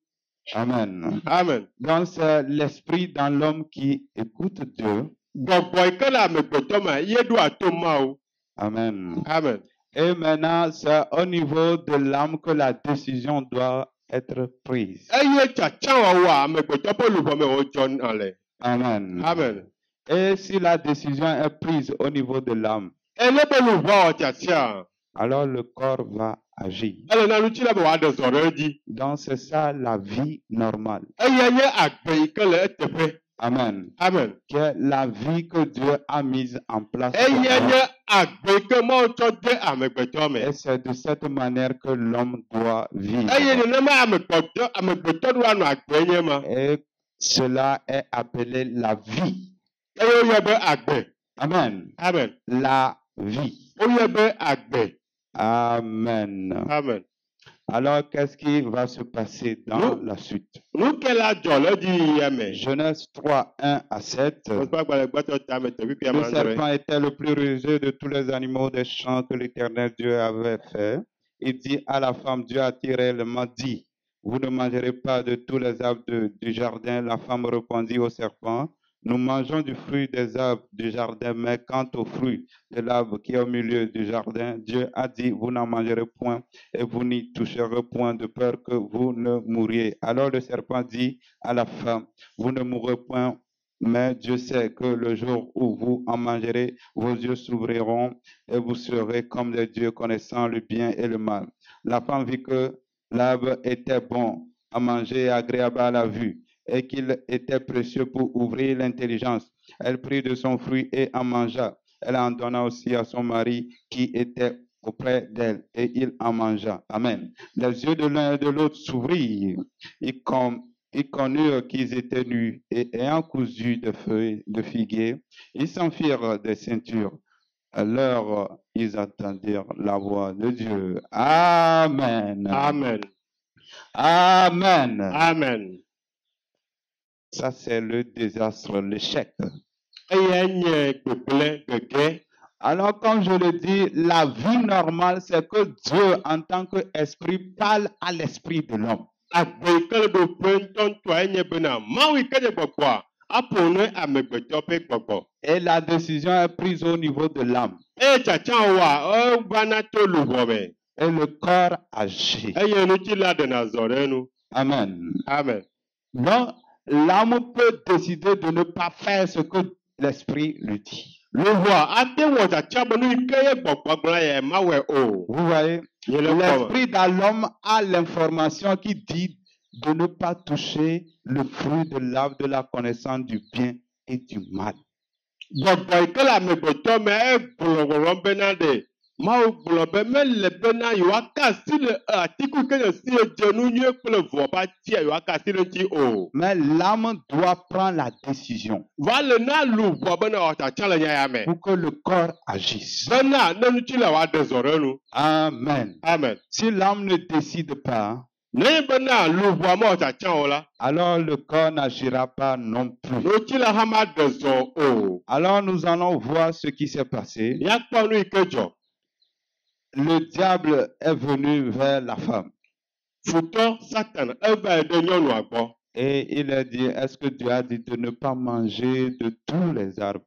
Amen. Amen. Donc c'est l'esprit dans l'homme qui écoute Dieu. Gbɔgbɔ yi ke le amegbetɔ me ye ɖoa to Mawu. Amen. Amen. Et maintenant, c'est au niveau de l'âme que la décision doit être prise. Eye tsatsãwɔwɔa amegbetɔ ƒe luʋɔ me wodzɔna le. Amen. Amen. Et si la décision est prise au niveau de l'âme, Ele be luʋɔa wɔ tsatsia. alors le corps va agir. Ele na ŋuti la be wòaɖe zɔ ɖe edzi. Donc c'est ça la vie normale. Eye nye agbe yi ke le eteƒe. Amen. Amen. Qui est la vie que Dieu a mise en place. pour Eye l'homme. nye agbe yi ke Mawu tsɔ de amegbetɔ me. Et c'est de cette manière que l'homme doit vivre. Eye nenema amegbetɔ ɖo anɔ agbe nye ma. Et cela est appelé la vie. Eye woyɔ be agbe. Amen. Amen. La vie. Woyɔ be agbe. Amen. Amen. Alors, qu'est-ce qui va se passer dans la suite? Nu ke la dzɔ le edzi yiyia me. Genèse 3, 1 à 7. Wosɔ agbalẽ gbãtɔ tame teƒe Le amadzɔe. serpent était le plus rusé de tous les animaux des champs que l'Éternel Dieu avait fait. Il dit à la femme, Dieu a réellement dit, vous ne mangerez pas de tous les arbres du jardin. La femme répondit au serpent, nous mangeons du fruit des arbres du jardin, mais quant au fruit de l'arbre qui est au milieu du jardin, Dieu a dit, vous n'en mangerez point et vous n'y toucherez point de peur que vous ne mouriez. Alors le serpent dit à la femme, vous ne mourrez point, mais Dieu sait que le jour où vous en mangerez, vos yeux s'ouvriront et vous serez comme des dieux connaissant le bien et le mal. La femme vit que l'arbre était bon à manger et agréable à la vue, et qu'il était précieux pour ouvrir l'intelligence. Elle prit de son fruit et en mangea. Elle en donna aussi à son mari qui était auprès d'elle, et il en mangea. Amen. Les yeux de l'un et de l'autre s'ouvrirent. Ils connurent qu'ils étaient nus, et ayant cousu de feuilles de figuier, ils s'en firent des ceintures. Alors, ils attendirent la voix de Dieu. Amen. Amen. Amen. Amen. Ça, c'est le désastre, l'échec. Eya nye gbegblẽ gege. Alors, comme je le dis, la vie normale, c'est que Dieu, en tant qu'esprit, parle à l'esprit de l'homme. agbe yi ke le ɖoƒe ŋutɔŋutɔe nye bena Mawu yi ke nye gbɔgbɔa aƒo nu amegbetɔ ƒe gbɔgbɔ. Et la décision est prise au niveau de l'âme. Eye tsatsa wɔa evana to luʋɔ me. Et le corps agit. Eye nutsi la ɖena zɔ ɖe enu. Amen. Amen. Donc, l'âme peut décider de ne pas faire ce que l'esprit lui dit. Luʋɔa ate wɔ tsatsa be nu yi ke ye gbɔgbɔ gblɔ ya mawɔe o. Vous voyez, Ye le kpɔme. l'esprit dans l'homme a l'information qui dit de ne pas toucher le fruit de l'arbre de la connaissance du bien et du mal. Gbɔgbɔ yi ke le amegbetɔ me egblɔ wɔwɔm bena ɖe Mawu gblɔ be mele bena yewoaka asi le atiku ke nye si dze nu nyuie kple vɔ ƒe atia yewoaka asi ɖe ŋuti o. Mais l'âme doit prendre la décision Va le na luʋɔ bena wòatsatsa le nya ya me. pour que le corps agisse. Bena ne nutsi la wòaɖe zɔ ɖe enu. Amen. Amen. Si l'âme ne décide pas, Ne bena luʋɔa mewɔtsatsa o la, alors le corps n'agira pas non plus. nutsi la hã maɖe zɔ o. Alors nous allons voir ce qui s'est passé. Míakpɔ nu yi ke dzɔ. Le diable est venu vers la femme Futɔ Satan eva yi ɖe nyɔnua gbɔ. et il a dit, est-ce que Dieu a dit de ne pas manger de tous les arbres?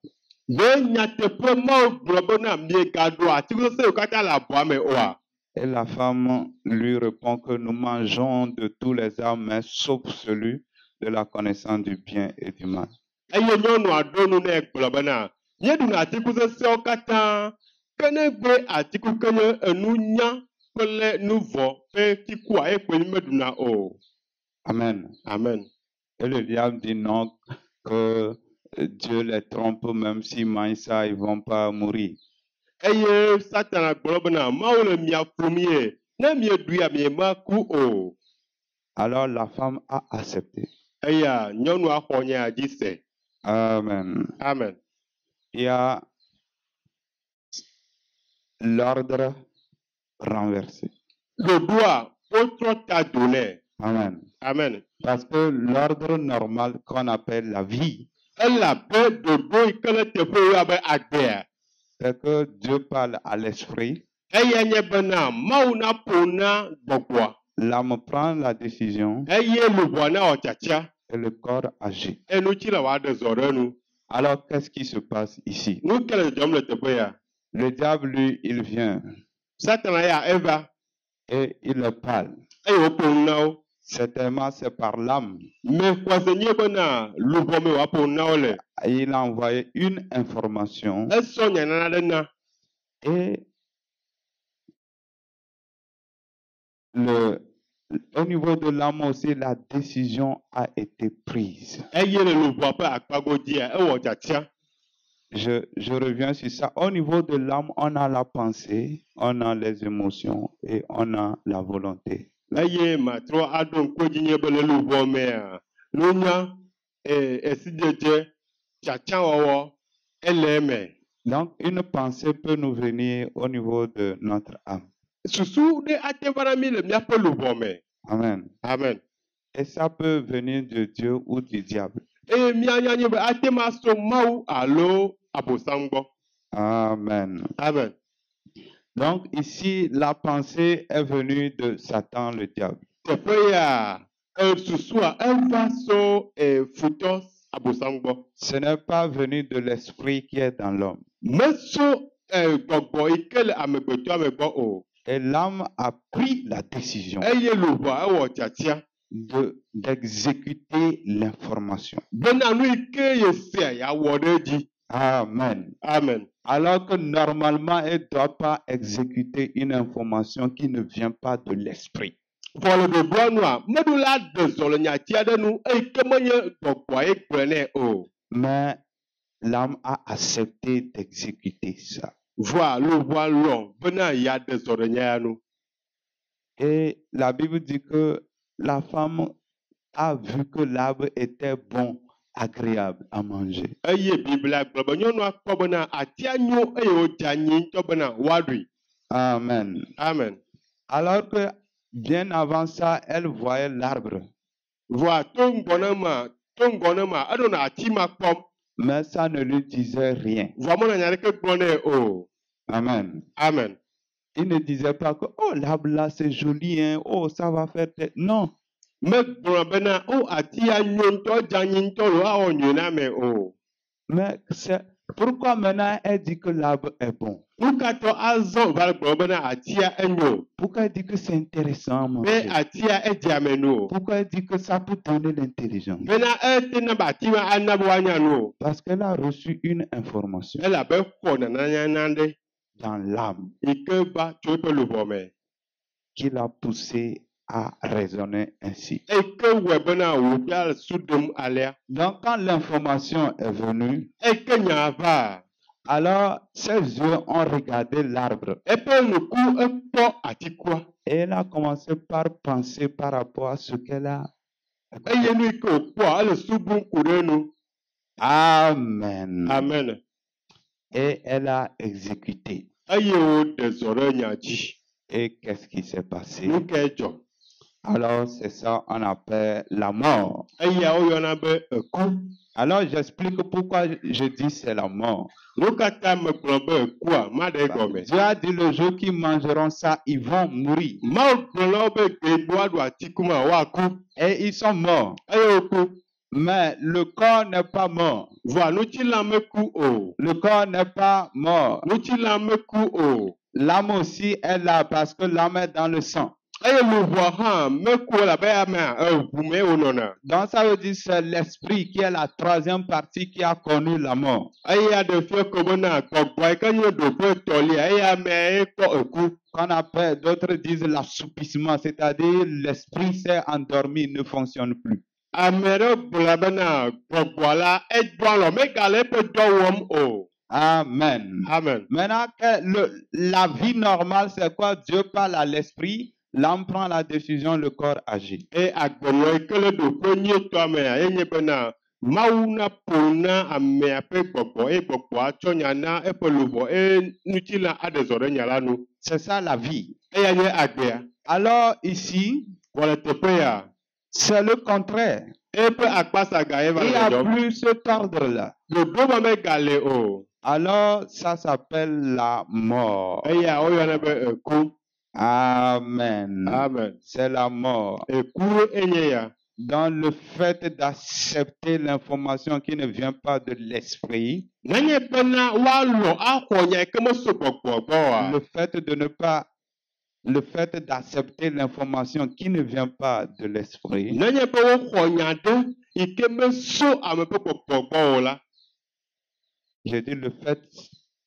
Ɖe nyateƒe Mawu gblɔ bena miegaɖo atikutsetse yiwo katã le abɔa me oa? Et la femme lui répond que nous mangeons de tous les arbres, mais sauf celui de la connaissance du bien et du mal. Eye nyɔnua ɖo nu ne gblɔ bena míeɖuna atikutsetsewo katã, ke ne gbe atiku ke nye enu nya kple nu vɔ ƒe tikua ye kpe meɖuna o. Amen. Amen. Et le diable dit non, que Dieu les trompe, même s'ils mangent ça, ils ne vont pas mourir. Eye Satana gblɔ bena Mawu le mia flum ye, ne mieɖuia miemaku o. Alors la femme a accepté. Eya nyɔnua xɔ nya dzi se. Amen. Amen. Il y a l'ordre renversé. Ɖoɖoa wotrɔ ta do nɛ. Amen. Amen. Parce que l'ordre normal qu'on appelle la vie, Elabe ɖoɖo yi ke le teƒe wo abe agbea. c'est que Dieu parle à l'esprit, Eya nye bena Mawu na ƒo na gbɔgbɔa. l'âme prend la décision Eye luʋɔa na wɔ tsatsa. et le corps agit. Enutsi la wòaɖe zɔ ɖe nu. Alors qu'est-ce qui se passe ici? Nu ke le dzɔdzɔm le teƒe ya. Le diable, lui, il vient Satana ya eva et il leur parle. eye wòƒo nu na wo. Certainement, c'est par l'âme. Me xɔse nye bena luʋɔ me wòaƒo nu na wo le. Il a envoyé une information Esɔ nyanana ɖe na. et au niveau de l'âme aussi, la décision a été prise. Eye le luʋɔa ƒe akpa godzia ewɔ tsatsa. Je reviens sur ça. Au niveau de l'âme, on a la pensée, on a les émotions et on a la volonté. Eye matrɔ aɖo ŋku edzi nye be le luʋɔ mea, nunya, esidzedze, tsatsawɔwɔ, ele eme. Donc, une pensée peut nous venir au niveau de notre âme. Susu ɖe ate va na mi le míaƒe luʋɔ me. Amen. Amen. Et ça peut venir de Dieu ou du diable. Eye míanya nye be ate ma so Mawu alo abosam gbɔ. Amen. Amen. Donc, ici, la pensée est venue de Satan, le diable. Teƒe ya, susua eva so futɔ abosam gbɔ. Ce n'est pas venu de l'esprit qui est dans l'homme. Meso gbɔgbɔ yi ke le amegbetɔa me gbɔ o. Et l'âme a pris la décision Eye luʋɔa ewɔ tsatsia. d'exécuter l'information. Bena nu yi ke yesea yeawɔ ɖe edzi. Amen. Amen. Alors que normalement, elle ne doit pas exécuter une information qui ne vient pas de l'esprit. Vɔ le ɖoɖoa nua, meɖula ɖe zɔ le nyati aɖe nu eyi ke menye gbɔgbɔa ye gblɔe nɛ o. Mais l'âme a accepté d'exécuter ça. Vɔa luʋɔa lɔ bena yeaɖe zɔ ɖe nya ya nu. Et la Bible dit que la femme a vu que l'arbre était bon, agréable à manger. Eye Biblia gblɔ be nyɔnua kpɔ bena atia nyo eye wodze anyi ŋutɔ bena woaɖui. Amen. Amen. Alors que bien avant ça, elle voyait l'arbre. Vɔa to ŋgɔ ne ma, eɖona ati ma kpɔm. Mais ça ne lui disait rien. Vɔa mena nya ɖeke gblɔ nɛ o. Amen. Amen. Il ne disait pas que, oh, l'arbre là, c'est joli, hein? Oh, ça va faire tête. Non. Me gblɔ bena o atia nyo ŋutɔ dzanyi ŋutɔ lo awɔ nyui na me o. Mais c'est pourquoi maintenant elle dit que l'arbre est bon? Nukatɔ azɔ va le gblɔ bena atia enyo. Pourquoi elle dit que c'est intéressant, mon Be frère? atia edze ame nu o. Pourquoi elle dit que ça peut donner l'intelligence? Bena etena be ati ma ana be woanya nu o. Parce qu'elle a reçu une information Elabe xɔ nananyana ɖe dans l'âme yi ke va tso eƒe luʋɔ me. qui l'a poussé à raisonner ainsi. Eyi ke wɔe bena wòbia le su ɖem alea. Donc, quand l'information est venue, Eyi ke nya va, alors ses yeux ont regardé l'arbre eƒe ŋku ekpɔ atikua. et elle a commencé par penser par rapport à ce qu'elle a. Eye nu yi ke wòkpɔa ele su bum ku ɖe nu. Amen. Amen. Et elle a exécuté. Eye woɖe zɔ ɖe nya dzi. Et qu'est-ce qui s'est passé? Nu ke dzɔ. Alors, c'est ça on appelle la mort. Eya woyɔna be eku. Alors, j'explique pourquoi je dis c'est la mort. Nu katã me gblɔ be ekua ma ɖe egɔme. Dieu a dit le jour qu'ils mangeront ça, ils vont mourir. Mawu gblɔ na wo be gbe woaɖu atiku ma woaku. Et ils sont morts. Eye woku. Mais le corps n'est pas mort. Voa nutsila meku o. Le corps n'est pas mort. Nutsila meku o. L'âme aussi est là parce que l'âme est dans le sang. Eye luʋɔ hã meku elabe amea eʋu me wònɔna. Donc ça veut dire c'est l'esprit qui est la troisième partie qui a connu la mort. Eya ɖe fia ko bena gbɔgbɔ yi ke nye ɖoƒe etɔ̃lia eya amea kpɔ eku. Qu'on appelle, d'autres disent l'assoupissement, c'est-à-dire l'esprit s'est endormi, ne fonctionne plus. Ame ɖe gblɔ bena gbɔgbɔ la edo alɔ megale eƒe dɔ wɔm o. Amen. Amen. Maintenant, la vie normale, c'est quoi? Dieu parle à l'esprit, l'âme prend la décision, le corps agit. Et agbenɔ yi ke le ɖoƒe nyuietɔa mea enye bena Mawu na ƒo na amea ƒe gbɔgbɔ eye gbɔgbɔa tsɔ nya na eƒe luʋɔ eye nutsila aɖe zɔ ɖe nya la nu. C'est ça la vie. Eya nye agbea. Alors ici, Vɔ le teƒe ya. c'est le contraire. Eƒe akpasaga ye va Il n'y le a dzɔm. plus cet ordre-là. Ɖoɖo ma megale o. Alors, ça s'appelle la mort. Eya woyɔna be eku. Amen. Amen. C'est la mort. Eku enye ya. Dans le fait d'accepter l'information qui ne vient pas de l'esprit, Nenye bena woalɔ axɔ nya yi ke meso gbɔgbɔ gbɔ oa. le fait d'accepter l'information qui ne vient pas de l'esprit, Nenye be woxɔ nya ɖe yi ke meso ame ƒe gbɔgbɔ gbɔ o la. j'ai dit le fait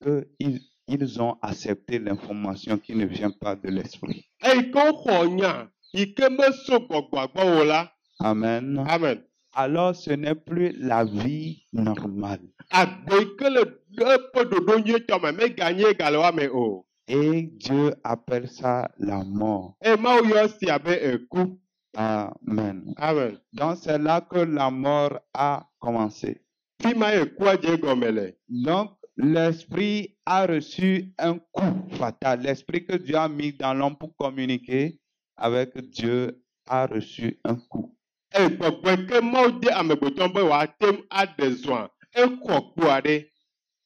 qu'ils ont accepté l'information qui ne vient pas de l'esprit. Eyi ke woxɔ nya yi ke meso gbɔgbɔ gbɔ o la. Amen. Amen. Alors ce n'est plus la vie normale. Agbe yi ke le eƒe ɖoɖo nyuietɔ me meganye gale woame o. Et Dieu appelle ça la mort. Eye Mawu yɔ sia be eku. Amen. Amen. Donc c'est là que la mort a commencé. Fi ma ye ekua dze egɔme le. Donc l'esprit a reçu un coup fatal. L'esprit que Dieu a mis dans l'homme pour communiquer avec Dieu a reçu un coup. Eye gbɔgbɔ yi ke Mawu de amegbetɔ be wòate ŋu aɖe zɔa exɔ kua ɖe.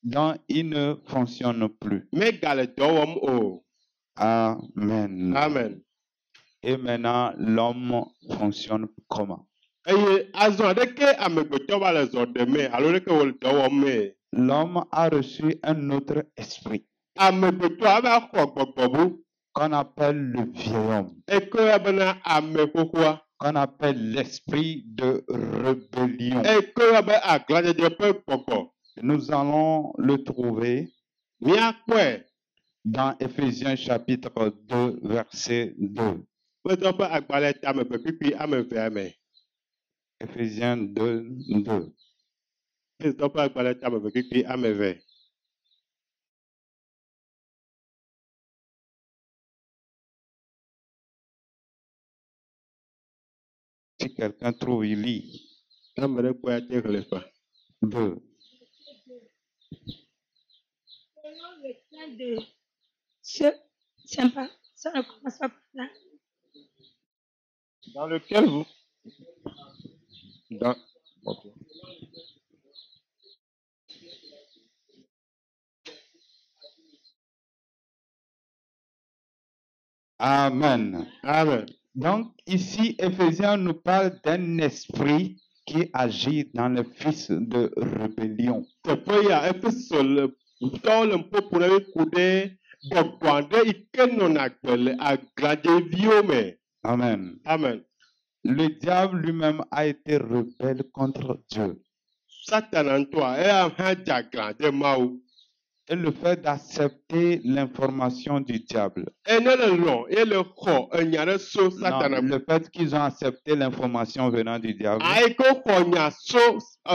Donc il ne fonctionne plus. Megale dɔ wɔm o. Amen. Amen. Et maintenant l'homme fonctionne comment? Eye azɔ ɖeke amegbetɔ va le zɔ ɖe me alo ɖeke wòle dɔ wɔm me. L'homme a reçu un autre esprit Amegbetɔ ava xɔ gbɔgbɔ bu. qu'on appelle le vieil homme, Eke yɔbena ame xoxoa. qu'on appelle l'esprit de rébellion. Eke yɔbe aglãdzedze ƒe gbɔgbɔ. Nous allons le trouver Míakpɔe. dans Éphésiens chapitre 2, verset 2. Pedro ƒe agbalẽ tame kpekpekpe ame evea me. Éphésiens 2, 2. Pedro ƒe agbalẽ tame kpekpekpe ame eve. Si quelqu'un trouve, il lit. Ame ɖe kpɔe ate xlẽ fa. 2. Selon le sein de ce sympa, ça ne commence pas par là. Dans lequel vous? Dans. Ok. Amen. Amen. Donc, ici, Éphésiens nous parle d'un esprit qui agit dans le fils de rébellion. Teƒe ya Efeso le tɔwo le ƒoƒo ɖe ku ɖe gbɔgbɔ aɖe yi ke nɔna agbe le aglãdzeviwo me. Amen. Amen. Le diable lui-même a été rebelle contre Dieu. Satana ŋutɔa eya hã dze aglã ɖe Mawu. Et le fait d'accepter l'information du diable. Ne le lɔ̃ ye le xɔ enya ɖe so Non, Satana. le fait qu'ils ont accepté l'information venant du diable. Ayi ke xɔ nya so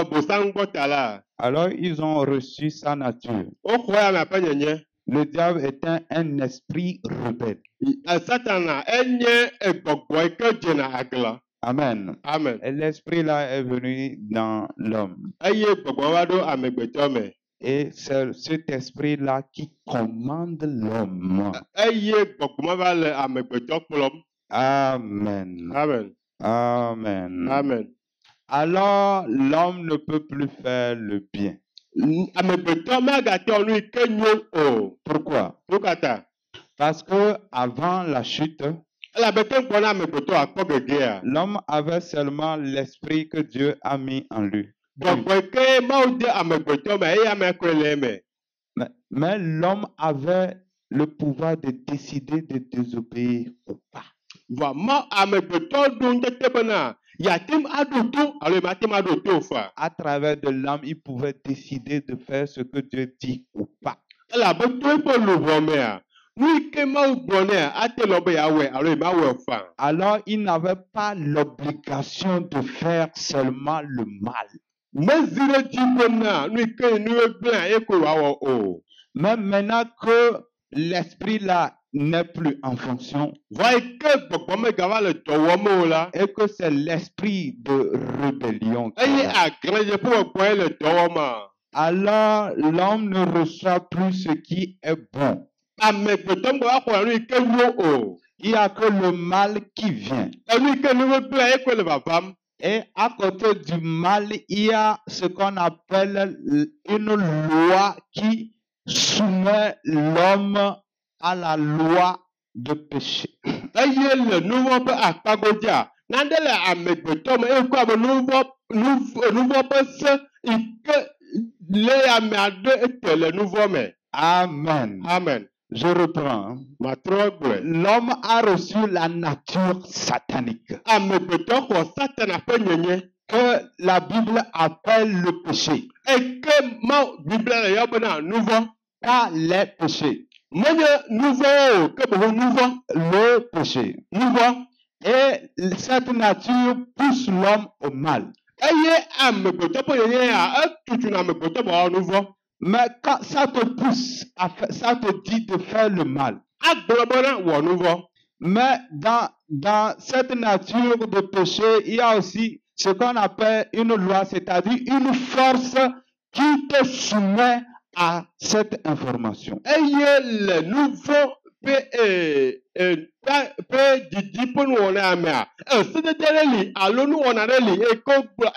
Bosanu gbɔ ta la. Alors, ils ont reçu sa nature. Woxɔ ya me ƒe nyenye. Le diable est un esprit rebelle. Satana enye gbɔgbɔ yi ke dzena aglã. Amen. Amen. Et l'esprit là est venu dans l'homme. Eye gbɔgbɔ va ɖo amegbetɔ me. Et c'est cet esprit-là qui commande l'homme. Eye gbɔgbɔ ma va le amegbetɔ kplɔm. Amen. Amen. Amen. Amen. Alors, l'homme ne peut plus faire le bien. Amegbetɔ magate wɔ nu yi ke nyo o. Pourquoi? Nu ka ta? Parce que avant la chute, Elabete gbɔna amegbetɔ akpɔ gegea. l'homme avait seulement l'esprit que Dieu a mis en lui. Gbɔgbɔ yi ke Mawu de amegbetɔ me eya me koe le eme. Mais l'homme avait le pouvoir de décider de désobéir ou pas. Vɔ ma amegbetɔ ɖo ŋutete bena yatem aɖo to alo matem aɖo to fa. À travers de l'homme, il pouvait décider de faire ce que Dieu dit ou pas. Elabe to eƒe luʋɔ mea, nu yi ke Mawu gblɔ nea ate lɔ be yeawɔe alo mawɔe fa. Alors, il n'avait pas l'obligation de faire seulement le mal. Mezi ɖe dzi bena nu yi ke nu egblẽa ye koe wòawɔ o. Mais maintenant que l'esprit-là n'est plus en fonction Vɔ yi ke gbɔgbɔ megava le dɔ wɔm o la, et que c'est l'esprit de rébellion, qui eye est là, aglãdze ƒe gbɔgbɔ ye le dɔ wɔma, alors l'homme ne reçoit plus ce qui est bon. amegbetɔ me va xɔ nu yi ke nyo o. Il n'y a que le mal qui vient. Enu yi ke nu egblẽa ye koe le vavam. Et à côté du mal, il y a ce qu'on appelle une loi qui soumet l'homme à la loi de péché. Eye le nuvɔ ƒe akpa godzia, nane le amegbetɔ me eye ko abe nuvɔ ƒe se yi ke le ame aɖe ete le nuvɔ me. Amen. Amen. Je reprends. Matrɔ gblɔe. L'homme a reçu la nature satanique Amegbetɔ xɔ Satana ƒe nyenye. que la Bible appelle le péché. Eke Mawu Biblia le yɔ bena nuvɔ. Pas les péchés, Menye nuvɔ o, ke boho nuvɔ. le péché. Nuvɔ. Et cette nature pousse l'homme au mal. Eye amegbetɔ ƒe nyenye ya etutuna amegbetɔ be wɔ nuvɔ. Mais quand ça te pousse, ça te dit de faire le mal. Agblɔ bena wɔ nuvɔ. Mais dans cette nature de péché, il y a aussi ce qu'on appelle une loi, c'est-à-dire une force qui te soumet à cette information. Eye le nuvɔ ƒe didi ƒe nuwɔna ya mea, esedede ɖe li alo nuwɔna ɖe li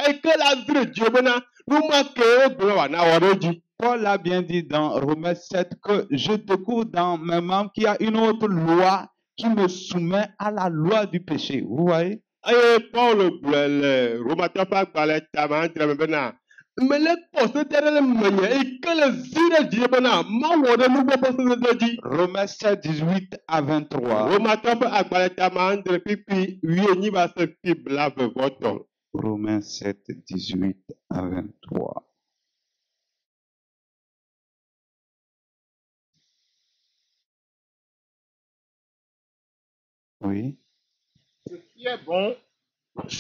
eke la dre dzi bena nu ma ke wogblɔ wòana wɔ ɖe dzi. Paul a bien dit dans Romains 7 que je découvre dans mes membres qu'il y a une autre loi qui me soumet à la loi du péché. Vous voyez? Eye Paul gblɔ le Romatɔ ƒe agbalẽ tame adre me bena mele kpɔ sedede ɖe le menye yi ke le zi ɖe dzi bena mawɔ ɖe nuvɔ ƒe sedede dzi. Romains 7, 18 à 23. Romatɔ ƒe agbalẽ tame adre kpikpi 8 va se kpi 23. Romains 7, 18 à 23. Oui. Ce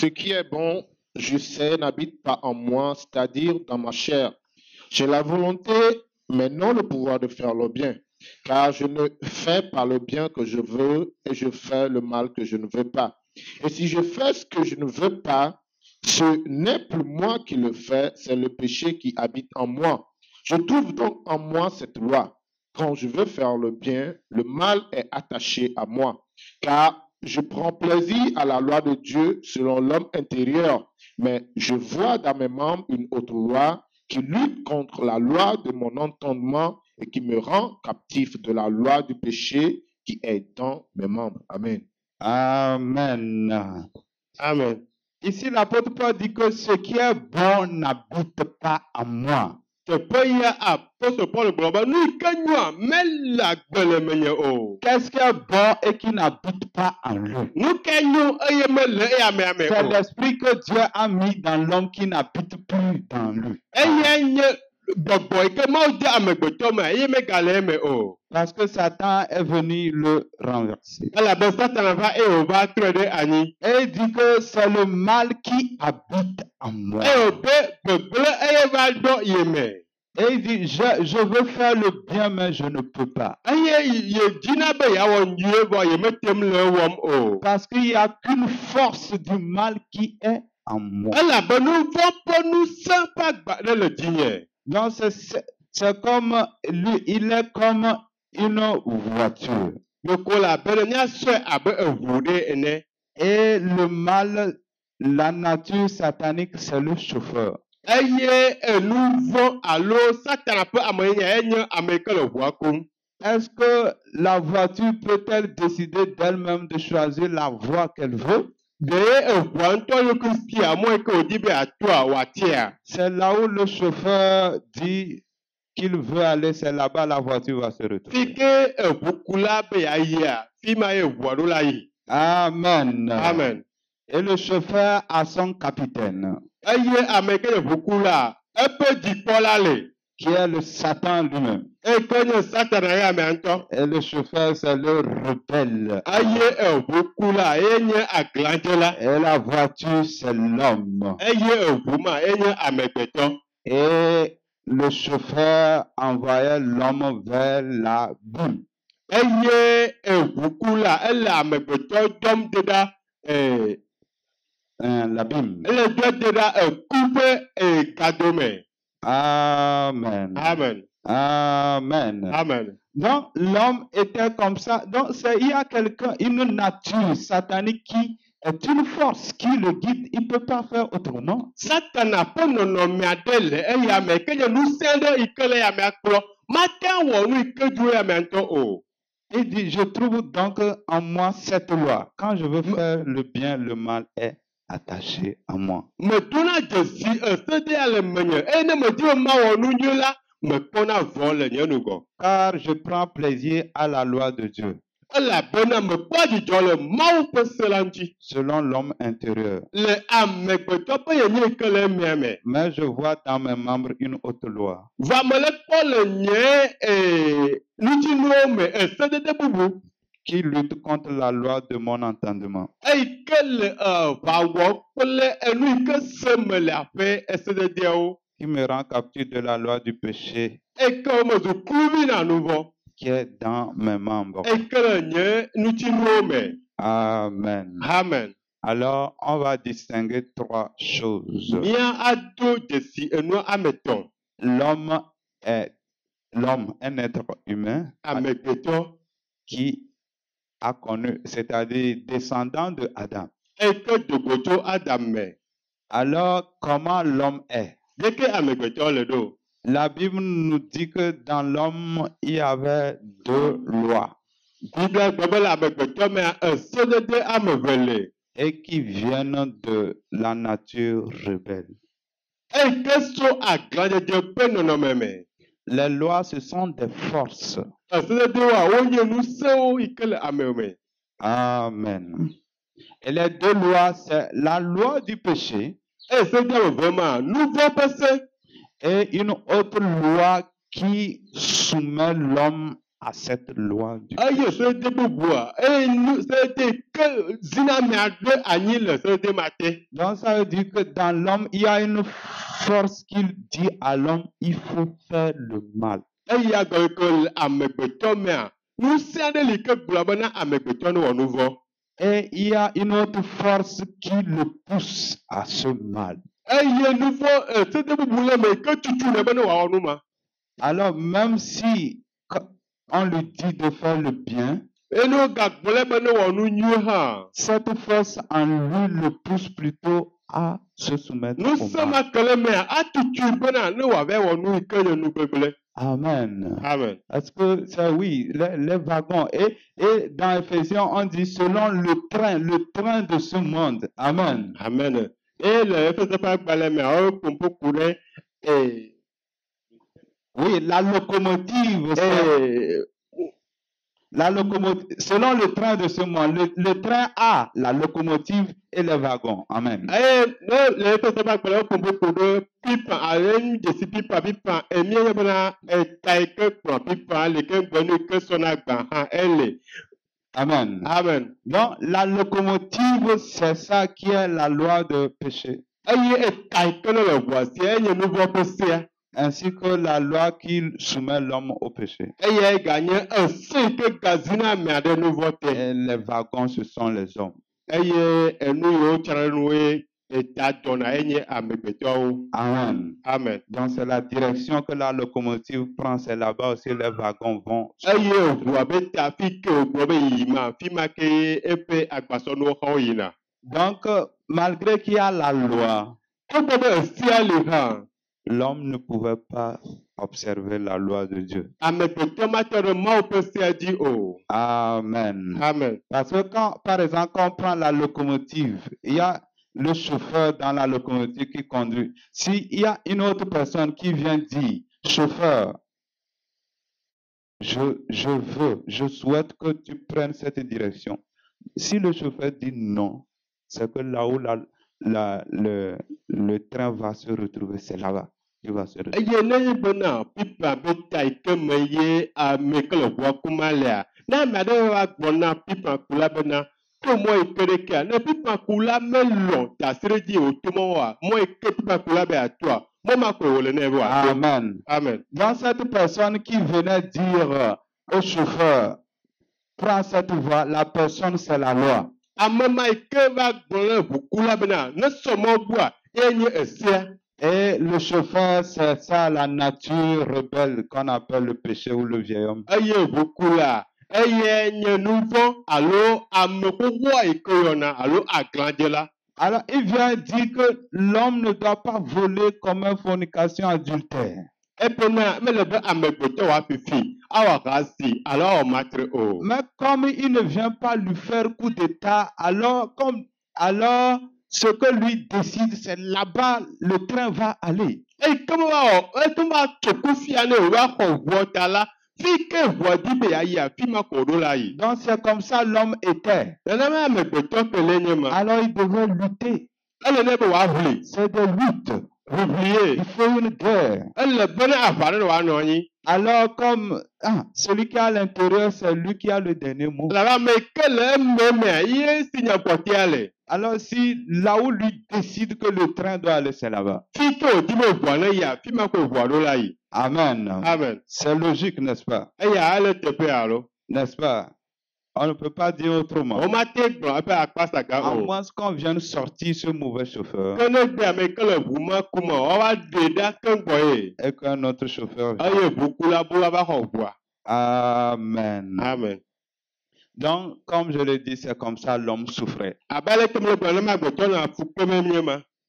qui est bon, je sais, n'habite pas en moi, c'est-à-dire dans ma chair. J'ai la volonté, mais non le pouvoir de faire le bien, car je ne fais pas le bien que je veux et je fais le mal que je ne veux pas. Et si je fais ce que je ne veux pas, ce n'est plus moi qui le fais, c'est le péché qui habite en moi. Je trouve donc en moi cette loi. Quand je veux faire le bien, le mal est attaché à moi, car je prends plaisir à la loi de Dieu selon l'homme intérieur, mais je vois dans mes membres une autre loi qui lutte contre la loi de mon entendement et qui me rend captif de la loi du péché qui est dans mes membres. Amen. Amen. Amen. Ici, l'apôtre Paul dit que ce qui est bon n'habite pas en moi. Teƒe ya apɔstɔ Paul gblɔ be nu ke nyoa mele agbe le menye o. Qu'est-ce qui est bon et qui n'habite pas en lui? Nu ke nyo eye mele eya amea me C'est o. l'esprit que Dieu a mis dans l'homme qui n'habite plus dans lui. Eye nye gbɔgbɔ yi ke Mawu de amegbetɔ me eye megale eme o. Parce que Satan est venu le renverser. Elabe Satana va eye wòva trɔe ɖe anyi. Et il dit que c'est le mal qui habite en moi. Eye wòbe gbegblẽ eye va ɖɔ ye me. Et il dit, je veux faire le bien, mais je ne peux pas. Eye ye dina be yeawɔ nyuie vɔ ye metem le ewɔm o. Parce qu'il n'y a qu'une force du mal qui est en moi. Elabe nu vɔ ƒe ŋusẽ ƒe agba ɖe le dzinye. Donc c'est comme lui, il est comme une voiture. Ɖeko le abe ne míasɔe abe eʋu ɖe ene. Et le mal, la nature satanique, c'est le chauffeur. Eye enu vɔ alo Satana ƒe amenyenye enye ame yi ke le ʋua kum. Est-ce que la voiture peut-elle décider d'elle-même de choisir la voie qu'elle veut? Ɖe eʋua ŋutɔ yoko sia mɔ yi ke wòdi be yeatoa wòatia. C'est là où le chauffeur dit qu'il veut aller, c'est là-bas la voiture va se retrouver. Fi ke eʋukula be yeayia, fi ma ye ʋua ɖo la yi. Amen. Amen. Et le chauffeur a son capitaine, Eye ame yi ke le ʋukula eƒe dzikpɔla le. qui est le Satan lui-même. Eye ke nye Satana ye amea ŋutɔ. Et le chauffeur, c'est le rebelle. Eye eʋukula eye nye aglãdzela. Et la voiture, c'est l'homme. Eye eʋu ma eye nye amegbetɔ. Et le chauffeur envoyait l'homme vers la boue. Eye eʋukula ele amegbetɔ dɔm de ɖa L'abîme. ele dɔ de ɖa eku ƒe gado me. Amen. Amen. Amen. Amen. Donc, l'homme était comme ça. Donc, il y a quelqu'un, une nature satanique qui est une force qui le guide. Il ne peut pas faire autrement. Satana ƒe nɔnɔme aɖe le eya me ke nye ŋusẽ aɖe yi ke le eya mea kplɔ. Mate ŋu wɔ nu yi ke dzo eya mea ŋutɔ o. Il dit, je trouve donc en moi cette loi. Quand je veux faire le bien, le mal est attaché à moi. Medona dzesi esede ya le menye eye ne medi be mawɔ nu nyuie la, mekpɔna vɔ le nye nugɔ. Car je prends plaisir à la loi de Dieu, Elabena mekpɔ dzidzɔ le Mawu ƒe se la ŋuti. selon l'homme intérieur. Le amegbetɔ ƒe yenye yi ke le emea me. Mais je vois dans mes membres une autre loi, Va me le kpɔ le nye ŋutinuwo me esedede bubu. qui lutte contre la loi de mon entendement. Eyi ke le va wɔ kple enu yi ke se me le aƒe esededeawo. Qui me rend captif de la loi du péché Eyi ke womezu kluvi na nu vɔ. qui est dans mes membres. Eyi ke le nye ŋutinuwo me. Amen. Amen. Alors, on va distinguer trois choses. Mía ado dzesi enua ame etɔ̃. L'homme est un être humain Amegbetɔ qui a connu, c'est-à-dire descendant de Adam. eyi ke dogo tso Adam me. Alors, comment l'homme est? Yeke amegbetɔ le ɖo. La Bible nous dit que dans l'homme, il y avait deux lois Biblia gblɔ be le amegbetɔ mea esedede ame eve le. et qui viennent de la nature rebelle. Eyi ke so aglãdzedze ƒe nɔnɔme me. Les lois, ce sont des forces. Esededewoa wonye ŋusẽwo yi ke le ame me. Amen. Et les deux lois, c'est la loi du péché Eye sede ame eve ma nu vɔ ƒe se. et une autre loi qui soumet l'homme à cette loi du péché. Eye sedede bubua eye nu sedede yi ke zina amea ɖe anyi le sedede ma te. Donc ça veut dire que dans l'homme, il y a une force qui dit à l'homme, il faut faire le mal. Eya gɔme yi ke le amegbetɔ mea ŋusẽ aɖe li ke gblɔ bena amegbetɔ ne wɔ nu vɔ. Et il y a une autre force qui le pousse à ce mal. Eye nu vɔ sedede bubu le me yi ke tutu ne be ne wòawɔ nu ma. Alors même si on lui dit de faire le bien, Eye ne wogagblɔ le be ne wɔ nu nyuie hã. cette force en lui le pousse plutôt à se soumettre au Ŋusẽ mal. ma ke le mea atutu bena ne wòava wɔ nu yi ke nye nu gbegblẽ. Amen. Amen. Parce que c'est oui, les wagons. Et dans Ephésiens, on dit selon le train de ce monde. Amen. Amen. Et le Ephésiens pas parler mais on peut courir et Oui, la locomotive, selon le train de ce monde, le train a la locomotive et les wagons. Amen. le Ephésiens pas parler on peut courir pipa allen de si pipa et mieux bana et taïque pour pipa les que bonne que son agba elle. Amen. Amen. Donc, la locomotive, c'est ça qui est la loi de péché. Ainsi que la loi qui soumet l'homme au péché. Et les wagons, ce sont les hommes. Amen. Amen. Donc, c'est la direction que la locomotive prend. C'est là-bas aussi les wagons vont. Donc, malgré qu'il y a la loi, l'homme ne pouvait pas observer la loi de Dieu. Amen. Amen. Parce que quand, par exemple, quand on prend la locomotive, il y a le chauffeur dans la locomotive qui conduit. S'il y a une autre personne qui vient dire, chauffeur, je souhaite que tu prennes cette direction. Si le chauffeur dit non, c'est que là où le train va se retrouver, c'est là-bas. Il va se retrouver. Amen. Amen. Dans cette personne qui venait dire au chauffeur, prends cette voie, la personne c'est la loi. Et le chauffeur, c'est ça la nature rebelle qu'on appelle le péché ou le vieil homme. Alors, il vient dire que l'homme ne doit pas voler comme une fornication adultère. Mais comme il ne vient pas lui faire coup d'état, alors ce que lui décide, c'est là-bas le train va aller. Donc c'est comme ça l'homme était. Alors il devait lutter. C'est de lutte. Il faut une guerre. Alors comme celui qui est à l'intérieur, c'est lui qui a le dernier mot. Alors si là où lui décide que le train doit aller, c'est là-bas. Amen. Amen. C'est logique, n'est-ce pas? N'est-ce pas? On ne peut pas dire autrement. À moins qu'on vienne sortir ce mauvais chauffeur et qu'un autre chauffeur vienne. Amen. Amen. Donc, comme je l'ai dit, c'est comme ça l'homme souffrait.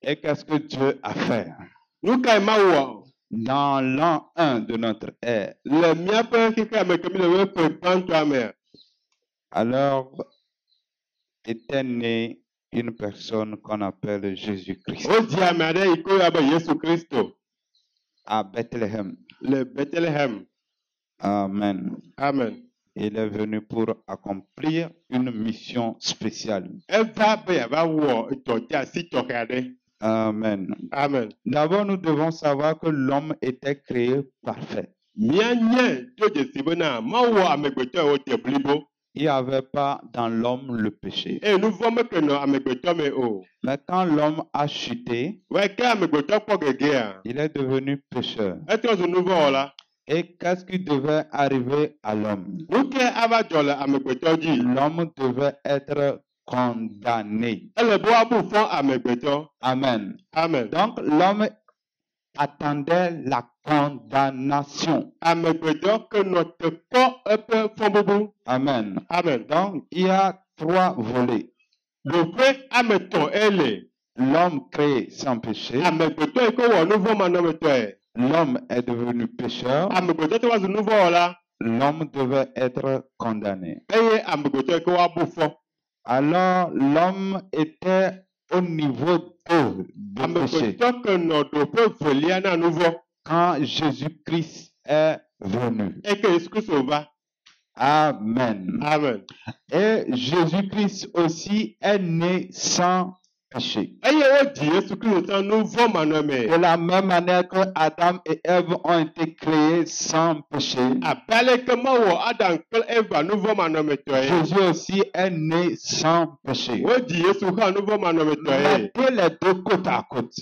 Et qu'est-ce que Dieu a fait? Dans l'an 1 de notre ère, alors était née une personne qu'on appelle Jésus-Christ à Bethléem. Le Bethléem. Amen. Amen. Il est venu pour accomplir une mission spéciale. Amen. Amen. D'abord, nous devons savoir que l'homme était créé parfait. Il n'y avait pas dans l'homme le péché. Mais quand l'homme a chuté, il est devenu pécheur. Et qu'est-ce qui devait arriver à l'homme? L'homme devait être condamné. Amen. Amen. Donc l'homme attendait la condamnation. Amen. Amen. Donc il y a 3 volets. L'homme créé sans péché, l'homme est devenu pécheur, amegbetɔ tó wá zu nu vɔ wɔla l'homme devait être condamné. eye amegbetɔ yi ke wòa bu fɔ Alors l'homme était au niveau 2 de péché amegbetɔ ke nɔ ɖoƒe velia na nu vɔ quand Jésus-Christ est venu. eye ke Yesu Kristo va Amen. amen Et Jésus-Christ aussi est né sans péché. eye wodzi Yesu Kristo tɔ nu vɔ manɔme De la même manière que Adam et Ève ont été créés sans péché, abe aleke mewɔ Adam kple Eva nu vɔ manɔmetɔ ye Jésus aussi est né sans péché. wodzi Yesu hã nu vɔ manɔmetɔ ye Mettez les deux côte à côte.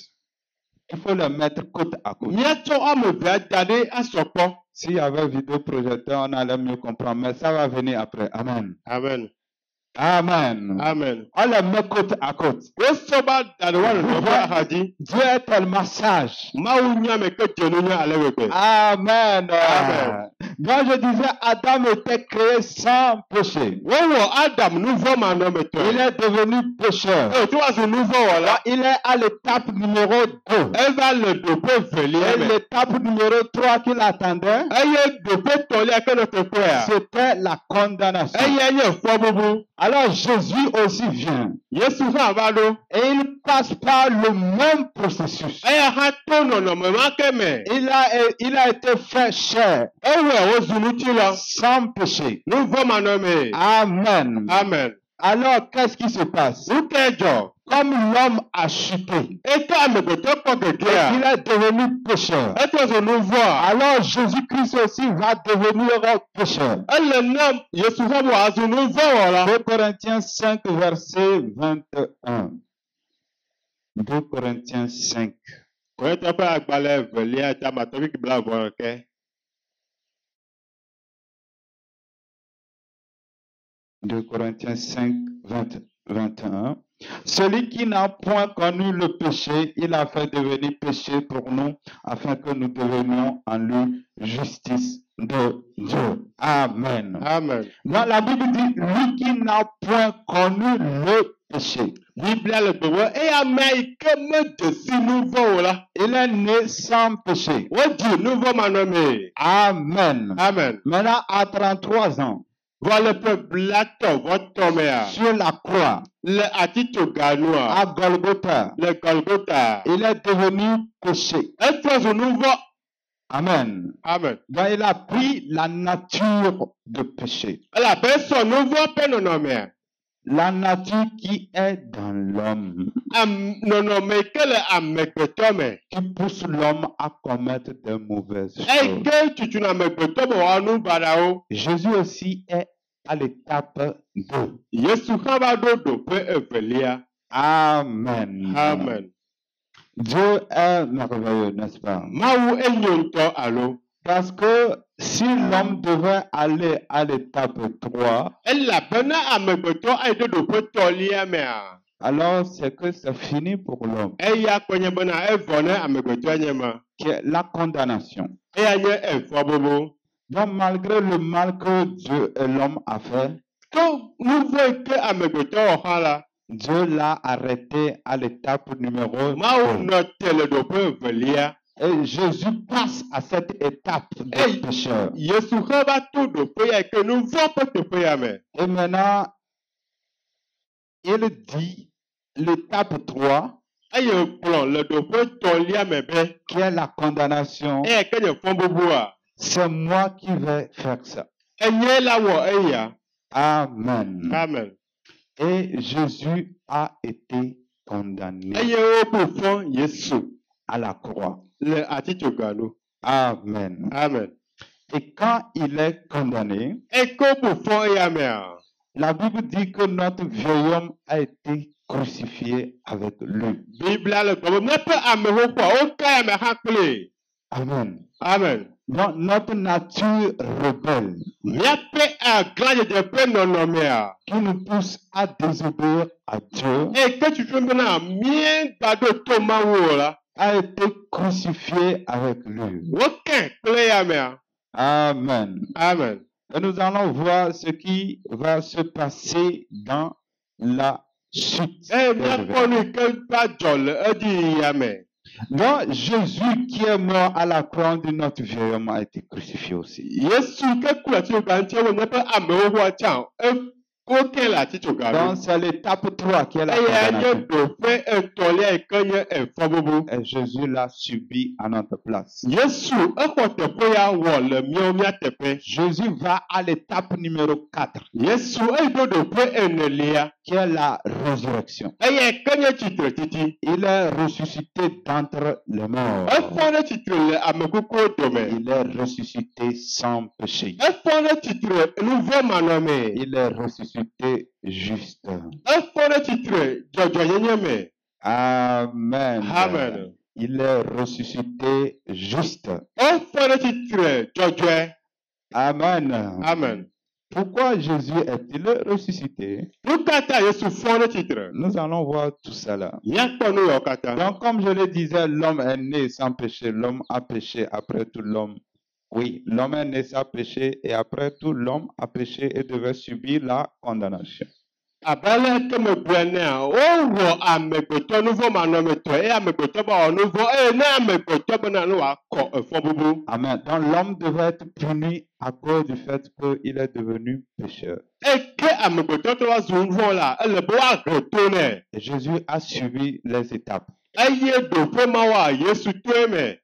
Il faut les mettre côte à côte. míatsɔ ame evea da ɖe asɔkpɔ S'il y avait vidéoprojecteur, on allait mieux comprendre, mais ça va venir après. Amen. amen Amen. amen On les met côte à côte. wosɔ ba da ɖe woanɔ teƒe axadzi Dieu est tellement sage. Mawu nya me ke dzenu nya ale gbegbe Amen. Amen. Donc je disais, Adam était créé sans péché. wowɔ Adam nu vɔ manɔmetɔ Il ye est devenu pécheur. eye tó wá zu nu vɔ wɔla Il est à l'étape numéro 2. eva le ɖoƒe velia Et me l'étape numéro 3 qu'il attendait, eye ɖoƒe tɔlia ke nɔ teƒea c'était la condamnation. eye nye fɔbubu Alors Jésus aussi vient. Yesu hã va ɖo Et il passe par le même processus. eye hã to nɔnɔme ma ke me Il a été fait chair, ewɔe wozu ŋutilɔ sans péché. nu vɔ manɔme Amen. amen Alors, qu'est-ce qui se passe? nu ke dzɔ Comme l'homme a chuté, eke amegbetɔ kpɔ il gegea est devenu pécheur. etrɔ zu nu vɔa Alors, Jésus-Christ aussi va devenir pécheur. ele na Yesu hã be wòazu nu vɔ wɔla 2 Corinthiens 5, verset 21. 2 Corinthiens 5. Korintɔ ƒe agbalẽ velia tamatɔ fi bla-vɔ ɖeke 2 Corinthiens 5, 21. Celui qui n'a point connu le péché, il a fait devenir péché pour nous, afin que nous devenions en lui justice de Dieu. Amen. amen Dans la Bible dit, lui qui n'a point connu le péché, biblia le gbe be eye ame yi ke mede si nu vɔ o la il est né sans péché. wodzi nu vɔ manɔme Amen. amen Maintenant, à 33 ans, vɔ le ƒe blatɔ vɔtɔmea sur la croix, le atitsoga nua à Golgotha, le Golgotha il est devenu péché. etrɔ zu nu vɔ Amen. amen Donc, il a pris la nature de péché. elabe esɔ nu vɔ ƒe nɔnɔmea La nature qui est dans l'homme, nɔnɔme yi ke le amegbetɔ me qui pousse l'homme à commettre de mauvaises eyi choses. ke tutsuna amegbetɔ be wòawɔ nu baɖawo Jésus aussi est à l'étape 2. Yesu hã va ɖo ɖoƒe evelia Amen. amen Dieu est merveilleux, n'est-ce pas? Mawu enyo ŋutɔ alo Parce que si l'homme devait aller à l'étape 3, elabena amegbetɔ ayi ɖe ɖoƒe tɔlia mea alors c'est que c'est fini pour l'homme, eya kpɔ nye bena evɔ ne amegbetɔa nye ma qui est la condamnation. eya nye evɔ bobo Donc malgré le mal que Dieu et l'homme a fait, to nu vɔ yi ke amegbetɔ wɔ hã la Dieu l'a arrêté à l'étape numéro Mawu 2. nɔ te le ɖoƒe evelia Et Jésus passe à cette étape Hey. de pécheur. Yesu hã va to ɖoƒe ya yi ke nu vɔ ƒe teƒe ya me Et maintenant, il dit l'étape 3, eye kplɔ le ɖoƒe tɔlia me be qui est la condamnation. eya ke nye fɔbubua C'est moi qui vais faire ça. enye la wɔ eya Amen. amen Et Jésus a été condamné eye wobu fɔ Yesu à la croix. le atitsoga nu Amen. amen Et quand il est condamné, eye ke wobu fɔ eya mea la Bible dit que notre vieil homme a été crucifié avec lui. biblia le gbe be míaƒe ame xoxoa woka ya me hã kple Amen. amen Donc notre nature rebelle míaƒe aglãdzedze ƒe nɔnɔmea qui nous pousse à désobéir à Dieu eye ke tutu bena míegba ɖo to Mawu o la a été crucifié avec lui. wokɛ kple ya mea Amen. amen Et nous allons voir ce qui va se passer dans la suite. eye míakpɔ nu yi ke va dzɔ le edzi ya me Donc, Jésus qui est mort à la croix de notre vieil homme a été crucifié aussi. Yesu ke ku le atitsoga ŋuti ewɔ míaƒe amewo ƒe atsã woke le atitsoga Donc, ŋu. c'est l'étape 3 qui est la Eya nye condamnation. ɖoƒe etɔ̃lia yi ke nye fɔbubu. Et Jésus l'a subi à notre place. Yesu exɔ teƒe ya wɔ le míawo mía teƒe. Jésus va à l'étape numéro 4, Yesu eyi ɖo ɖoƒe enelia. qui est la résurrection. Eya ke nye tsitre titi. Il est ressuscité d'entre les morts. Efɔ ɖe tsitre le ame kukuwo dome. Il est ressuscité sans péché. Efɔ ɖe tsitre nu vɔ̃ manɔme. Il est ressuscité juste. Efɔ ɖe tsitre dzɔdzɔnyenye me. Amen. Amen. Il est ressuscité juste. Efɔ ɖe tsitre dzɔdzɔe. Amen. Amen. Pourquoi Jésus est-il ressuscité? Nu ka ta Yesu fɔ ɖe tsitre? Nous allons voir tout cela. Míakpɔ nu yawo katã. Donc, comme je le disais, l'homme est né sans péché. L'homme a péché après tout l'homme. Oui, l'homme est né sans péché et après tout l'homme a péché et devait subir la condamnation. Abe ale ke megblɔe nea, wowɔ amegbetɔ nu vɔ̃ manɔmetɔ eye amegbetɔ be wɔ nu vɔ̃ eye ne amegbetɔ bena ne wòakɔ efɔbubu. Amen. Donc, l'homme devait être puni à cause du fait qu'il est devenu pécheur. Eke amegbetɔ tɔ va zu nu vɔ̃ la, ele be woahe to nɛ. Et Jésus a subi les étapes. Eye ɖoƒe ma wa Yesu toe me.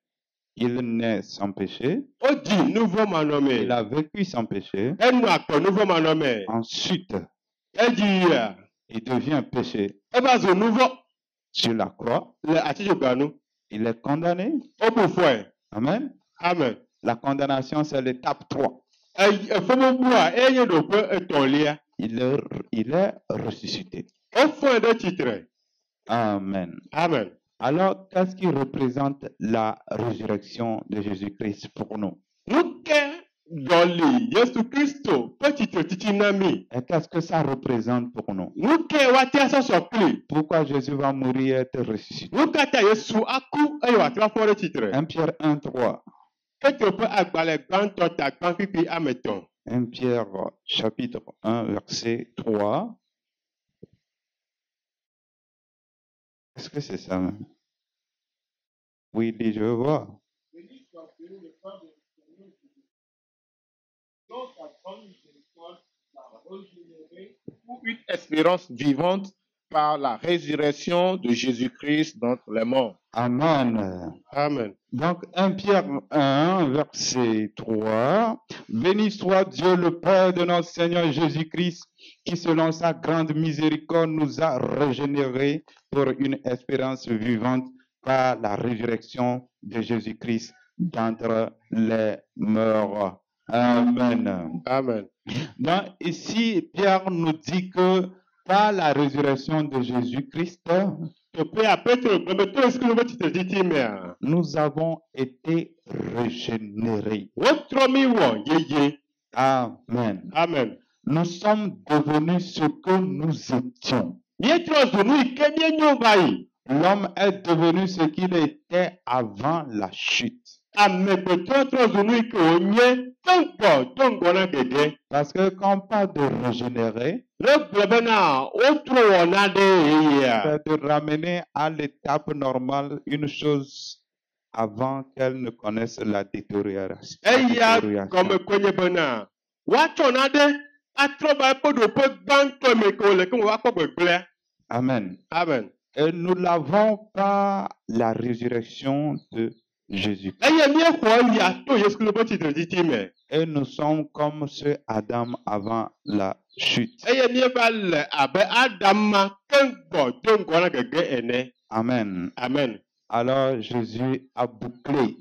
Il naît sans péché. Wodzi nu vɔ̃ Il manɔme. a vécu sans péché. Enɔ akpɔ nu vɔ̃ manɔme. Ensuite, Edzi yia. il devient péché Eva zu nu vɔ̃ sur la croix. le atitsoga nu. Il est condamné. Wobu fɔe. Amen. Amen. La condamnation, c'est l'étape 3. Efɔbubua enye ɖoƒe etɔ̃lia. Il est ressuscité. Wofɔe ɖe tsitre. Amen. Amen. Alors, qu'est-ce qui représente la résurrection de Jésus-Christ pour nous? Nu ke dɔli Yesu Kristo ƒe tsitre titi na mi. Et qu'est-ce que ça représente pour nous? Nu ke woate asɔsɔ kpli. Pourquoi Jésus va mourir et être ressuscité? Nu ka ta Yesu aku eye wòatra fɔ ɖe tsitre. 1 Pierre 1, 3. Petro ƒe agbalẽ gbãtɔ ta gbã kpikpi ame etɔ̃. 1 Pierre chapitre 1, verset 3. Est-ce que c'est ça même? Oui, dis, je veux voir. Pour une espérance vivante par la résurrection de Jésus-Christ d'entre les morts. Amen. Amen. Donc, 1 Pierre 1, verset 3. Béni soit Dieu le Père de notre Seigneur Jésus-Christ, qui selon sa grande miséricorde nous a régénérés pour une espérance vivante par la résurrection de Jésus-Christ d'entre les morts. Amen. Amen. Donc, ici, Pierre nous dit que par la résurrection de Jésus-Christ, Teƒe ya Petro gblɔ be to esi ke woƒe tsitre titi mea, nous avons été régénérés. wotrɔ mi wɔ yeye. Amen. Amen. Nous sommes devenus ce que nous étions. Míetrɔ zu nu yi ke míenyo va yi. L'homme est devenu ce qu'il était avant la chute. Amegbetɔ trɔ zu nu yi ke wònye tɔŋgbɔ to ŋgɔ na ɖeɖe. Parce que quand on parle de régénérer, Ne gblɔ bena wotrɔ wɔna ɖe yeyea, c'est de ramener à l'étape normale une chose avant qu'elle ne connaisse la détérioration. eya gɔmekɔe nye bena woatsɔ naɖe atrɔ va eƒe ɖoƒe gbãtɔ me ke wòle ke wòva kpɔ gbegblẽa. Amen. Amen. Et nous l'avons par la résurrection de Jésus. Eye míexɔ eya to Yesu Kristo ƒe tsitre titi me. Et nous sommes comme ce Adam avant la chute. Eye míeva le abe Adama keŋgbɔ do ŋgɔ na gege ene. Amen. Amen. Alors Jésus a bouclé.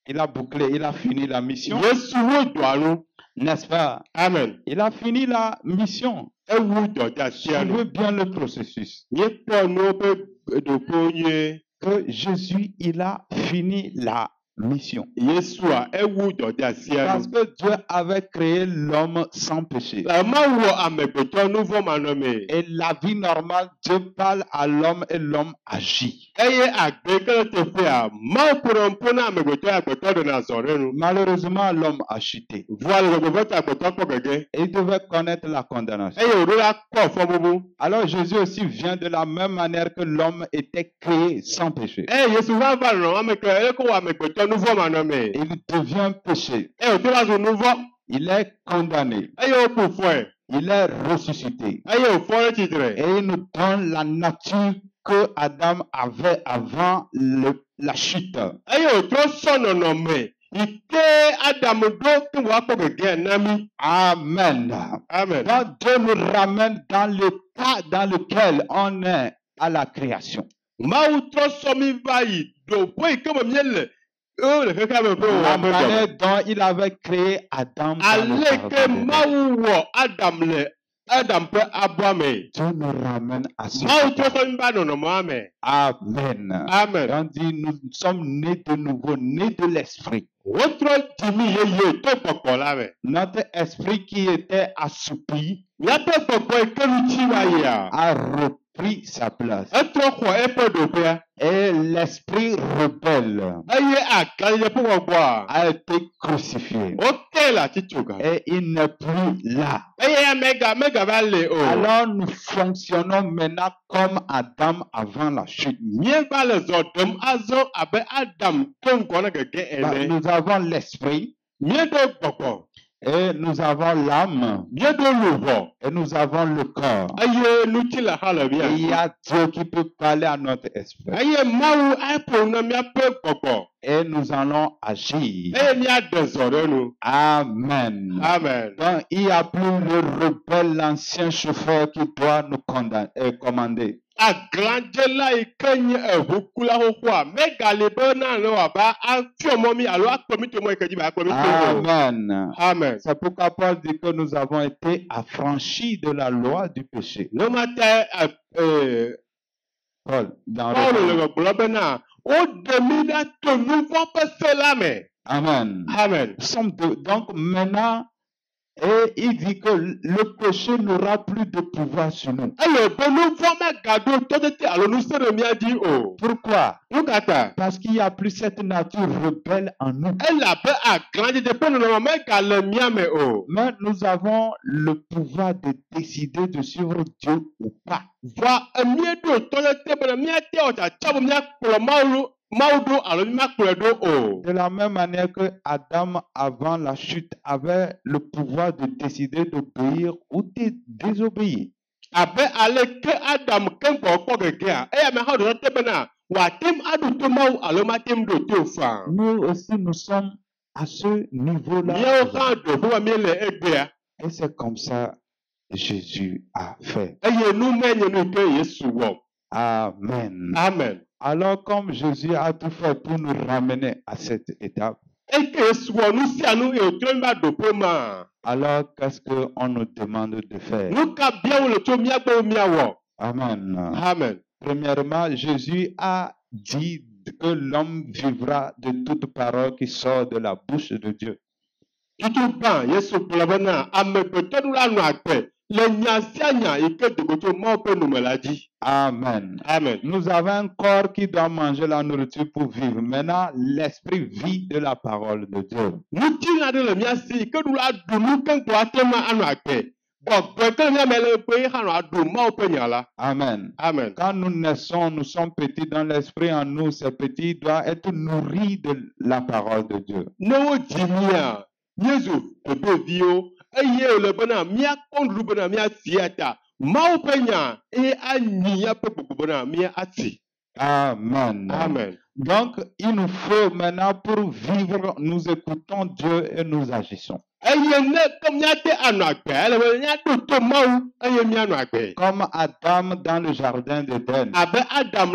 Il a bouclé, il a fini la mission, Yesu wu dɔa nu. n'est-ce pas? Amen. Il a fini la mission. Ewu dɔdasia Suivez nu. bien le processus. Míekpɔ nuwo ƒe ɖoƒewo nyuie. Que Jésus, il a fini la mission. Yesua ewu dɔde asia Parce nu. que Dieu avait créé l'homme sans péché. La mawu wɔ amegbetɔ nu vɔ manɔme. Et la vie normale, Dieu parle à l'homme et l'homme agit. Eye agbe kele teƒea mawu ƒo ƒo na amegbetɔ ya agbetɔ ɖe na zɔ ɖe nu. Malheureusement, l'homme a chuté. Vɔa le gbɔgbɔ ta agbetɔ kpɔ gege. Et il devait connaître la condamnation. Eye wòɖo la kpɔ fɔbubu. Alors Jésus aussi vient de la même manière que l'homme était créé sans péché. Eye Yesu va nɔ ame ke eye ko wɔ amegbetɔ nu vɔ manɔme. Il devient péché. Eye wòto la zu nu vɔ. Il est condamné. Eye woƒo fɔe. Il est ressuscité. Eye wòfɔ ɖe tsitre. Et il nous donne la nature que Adam avait avant la chute. Eye wòtrɔ sɔ nɔnɔme yi ke Adamu ɖo ke wòakpɔ gege na mi. Amen. Amen. Donc Dieu nous ramène dans l'état dans lequel on est à la création. Mawu trɔ sɔ mi va yi ɖoƒe yi ke me míele le xexea me ƒe La wɔme dɔme. manière dont il avait créé Adam dans le Ale jardin ke d'Éden. Mawu wɔ Adam ƒe abɔa me. Dieu nous ramène à ce Mawu état. trɔ sɔ mi va nɔnɔmea me. Amen. Amen. On dit nous sommes nés de nouveau, nés de l'esprit. Wotrɔ dzi mi yeye to gbɔgbɔ la me. Notre esprit qui était assoupi Míaƒe gbɔgbɔ yi ke nu tsi va yia. a repris sa place. Etrɔ xɔ eƒe ɖoƒea. Et l'esprit rebelle Eye agalẽ ƒe gbɔgbɔa. a été crucifié. Wote le atitsoga. Et il n'est plus là. Eye ya megava le o. Alors nous fonctionnons maintenant comme Adam avant la chute. Míeva le zɔ ɖem azɔ abe Adam ƒe ŋgɔ ne gege ene. Nous avons l'esprit Míeɖo gbɔgbɔ. et nous avons l'âme Míeɖo luʋɔ. et nous avons le corps. Eye nutsi le xa le mía Et il si. y a Dieu qui peut parler à notre esprit. Eye Mawu aƒo na míaƒe gbɔgbɔ. Et nous allons agir. Eye míaɖe zɔ ɖe nu. Amen. Amen. Donc il n'y a plus le rebelle, l'ancien chauffeur qui doit nous commander. Aglãdzela yi ke nye eʋukula xoxoa megali be na ne wòava afiɔ mɔ mi alo akplɔ mi to mɔ yi ke dzi be akplɔ mi to o. Amen. Amen. C'est pourquoi Paul dit que nous avons été affranchis de la loi du péché. Ne mate Paul, dans Paulo le Romains. gbɔgblɔ bena woɖe mi ɖa to nu vɔ ƒe se la me. Amen. Amen. Nous sommes donc maintenant, et il dit que le péché n'aura plus de pouvoir sur nous. Eye be nu vɔ megaɖo tɔtete alo nu se ɖe mía dzi o. Pourquoi? Nu ka ta? Parce qu'il n'y a plus cette nature rebelle en nous. Elabe aglãdzedze ƒe nɔnɔme megale mía me o. Mais nous avons le pouvoir de décider de suivre Dieu ou pas. Vɔa míeɖo tɔtete bena míate wɔ tsatsa be míakplɔ Mawu ɖo alo míakplɔe ɖo o. De la même manière que Adam, avant la chute, avait le pouvoir de décider d'obéir ou de désobéir. Abe ale ke Adam ke gbɔ kpɔ gegea, eya me hã ɖo tɔte bena wòatem aɖo to Mawu alo matem ɖo to faa. Nous aussi, nous sommes à ce niveau-là. Míawo hã ɖo ƒe míele egbea. Et c'est comme ça que Jésus a fait. Eye nu menye nu ke Yesu wɔ. Amen. Amen. Alors, comme Jésus a tout fait pour nous ramener à cette étape, Eke Yesu wɔ nu sia nu eye wòtrɔ mi va ɖoƒe ma. alors qu'est-ce qu'on nous demande de faire? Nu ka biawo le tso mía gbɔ míawɔ. Amen. Amen. Premièrement, Jésus a dit que l'homme vivra de toute parole qui sort de la bouche de Dieu. Tutu gbã Yesu gblɔ bena amegbetɔnu la nɔ agbe le nya sia nya yi ke do go tso Mawu ƒe nu me la dzi. Amen. Amen. Nous avons un corps qui doit manger la nourriture pour vivre. Maintenant, l'esprit vit de la parole de Dieu. Ŋutilã ɖe le mía si yi ke ɖu la ɖu nu keŋkɔ ate ma anɔ agbe. Gbɔgbɔ ke le mía me le ƒe hã nɔ aɖu Mawu ƒe nya la. Amen. Amen. Quand nous naissons, nous sommes petits dans l'esprit en nous. Ces petits doivent être nourris de la parole de Dieu. Ne wodzi mía, míezu ɖoɖoviwo eye wòle bena míakpɔ nuɖuɖu bena míasi ta. Mawu ƒe nya eye anyi míaƒe gbogbo bena míasi. Amen. Amen. Donc, il nous faut maintenant pour vivre, nous écoutons Dieu et nous agissons. Eye ne ke míate anɔ agbe ele be míaɖo to Mawu eye míanɔ agbe. Comme Adam dans le jardin d'Éden. Abe Adam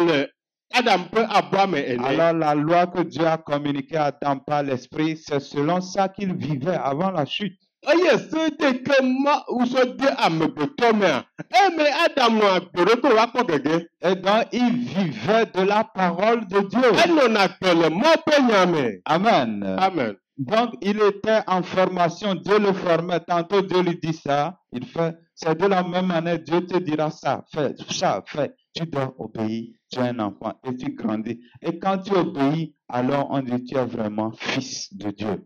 ƒe abɔa me ene. Alors, la loi que Dieu a communiquée à Adam par l'esprit, c'est selon ça qu'il vivait avant la chute. eye sede ke ma uso de amegbetɔ mea eme Adamu agbero ko wa kpɔ gege Et donc, il vivait de la parole de Dieu. enɔna gbe le mɔ ƒe nya me. Amen. Amen. Donc, il était en formation. Dieu le formait. Tantôt, Dieu lui dit ça. Il fait. C'est de la même manière. Dieu te dira ça. Fais ça. Fais. Tu dois obéir. Tu es un enfant et tu grandis. Et quand tu obéis, alors on dit tu es vraiment fils de Dieu.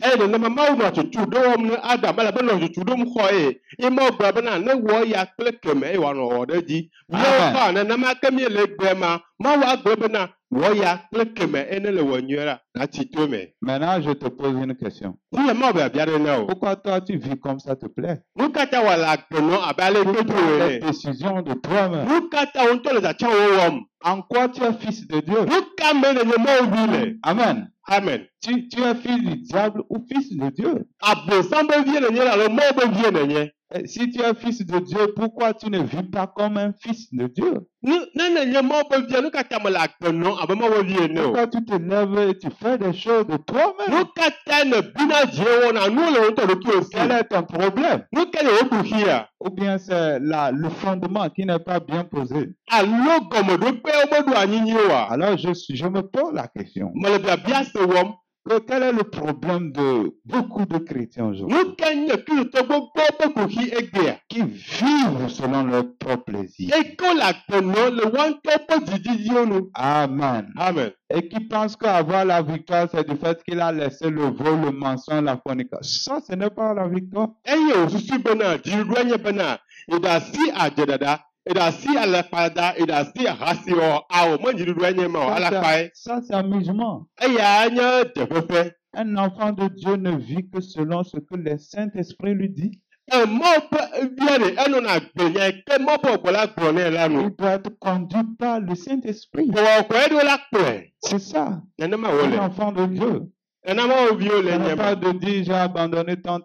Eye nenema Mawu nɔ tutu ɖe wɔm ne Adam elebe nɔ tutu ɖom xɔ eye. Ye Mawu gblɔ bena ne wɔ ya kple keme eye wòanɔ wɔ ɖe dzi. Míawo hã nenema ke míele gbe ma Mawu agblɔ bena wɔ ya kple keme eye ne le wɔ nyuie la nati to me. Maintenant, je te pose une question. Wole Mawu be abia ɖe na o. Pourquoi toi tu vis comme ça te plaît? Nu katã wɔ le agbenɔ abe ale Tu gbɛdo prends des ene. décisions de toi-même. Nu katã wo ŋutɔ le dzatsa wo wɔm. En quoi tu es fils de Dieu? Nu ka me nenye Mawu vi le. Amen. Amen. Tu es fils du diable ou fils de Dieu? Abosam be vie nenye alo Mawu be vie nenye. Et si tu es fils de Dieu, pourquoi tu ne vis pas comme un fils de Dieu? Ne nenye Mawu be vie nu katã me le agbenɔ abe Mawu be vie ene o. Pourquoi tu te lèves et tu fais des choses de toi-même? Nu katã ne bina dzie wɔna nu le wo ŋutɔ ɖokui si. Quel est ton problème? Nu ke le wo buxia. Ou bien c'est le fondement qui n'est pas bien posé? Alo gɔmeɖokpewo meɖo anyi nyuie oa. Alors je me pose la question. Mele biabia se wɔm. Quel est le problème de beaucoup de chrétiens aujourd'hui Nu ke nye Kristotɔ gbogbo ƒe kuxi egbea. qui vivent selon leur propre plaisir? Eke wo le agbenɔ le woawo ŋutɔ ƒe dzidzidziwo nu. Amen. Amen. Et qui pensent qu'avoir la victoire, c'est du fait qu'il a laissé le vol, le mensonge, la fornication. Ça, ce n'est pas la victoire. Eye wòsusu bena dziɖuɖua nye bena eɖe asi adzedada, eɖe asi alakpada, eɖe asi ahasiwɔ awɔ me dziɖuɖua nye ma o alakpae. Ça, c'est amusement. Eya nye ɖeƒeƒe. Un enfant de Dieu ne vit que selon ce que le Saint-Esprit lui dit. Mawu ƒe via ɖe enɔna gbenya ke Mawu ƒe gbɔ la gblɔ nɛ la nu. Il doit être conduit par le Saint-Esprit. Wɔwɔkɔe ɖewo la kplɔe. C'est ça. Nenema Un wòle. enfant de Dieu. Nena Mawu viwo Ce le n'est nye pas ma. de dire j'ai abandonné tant.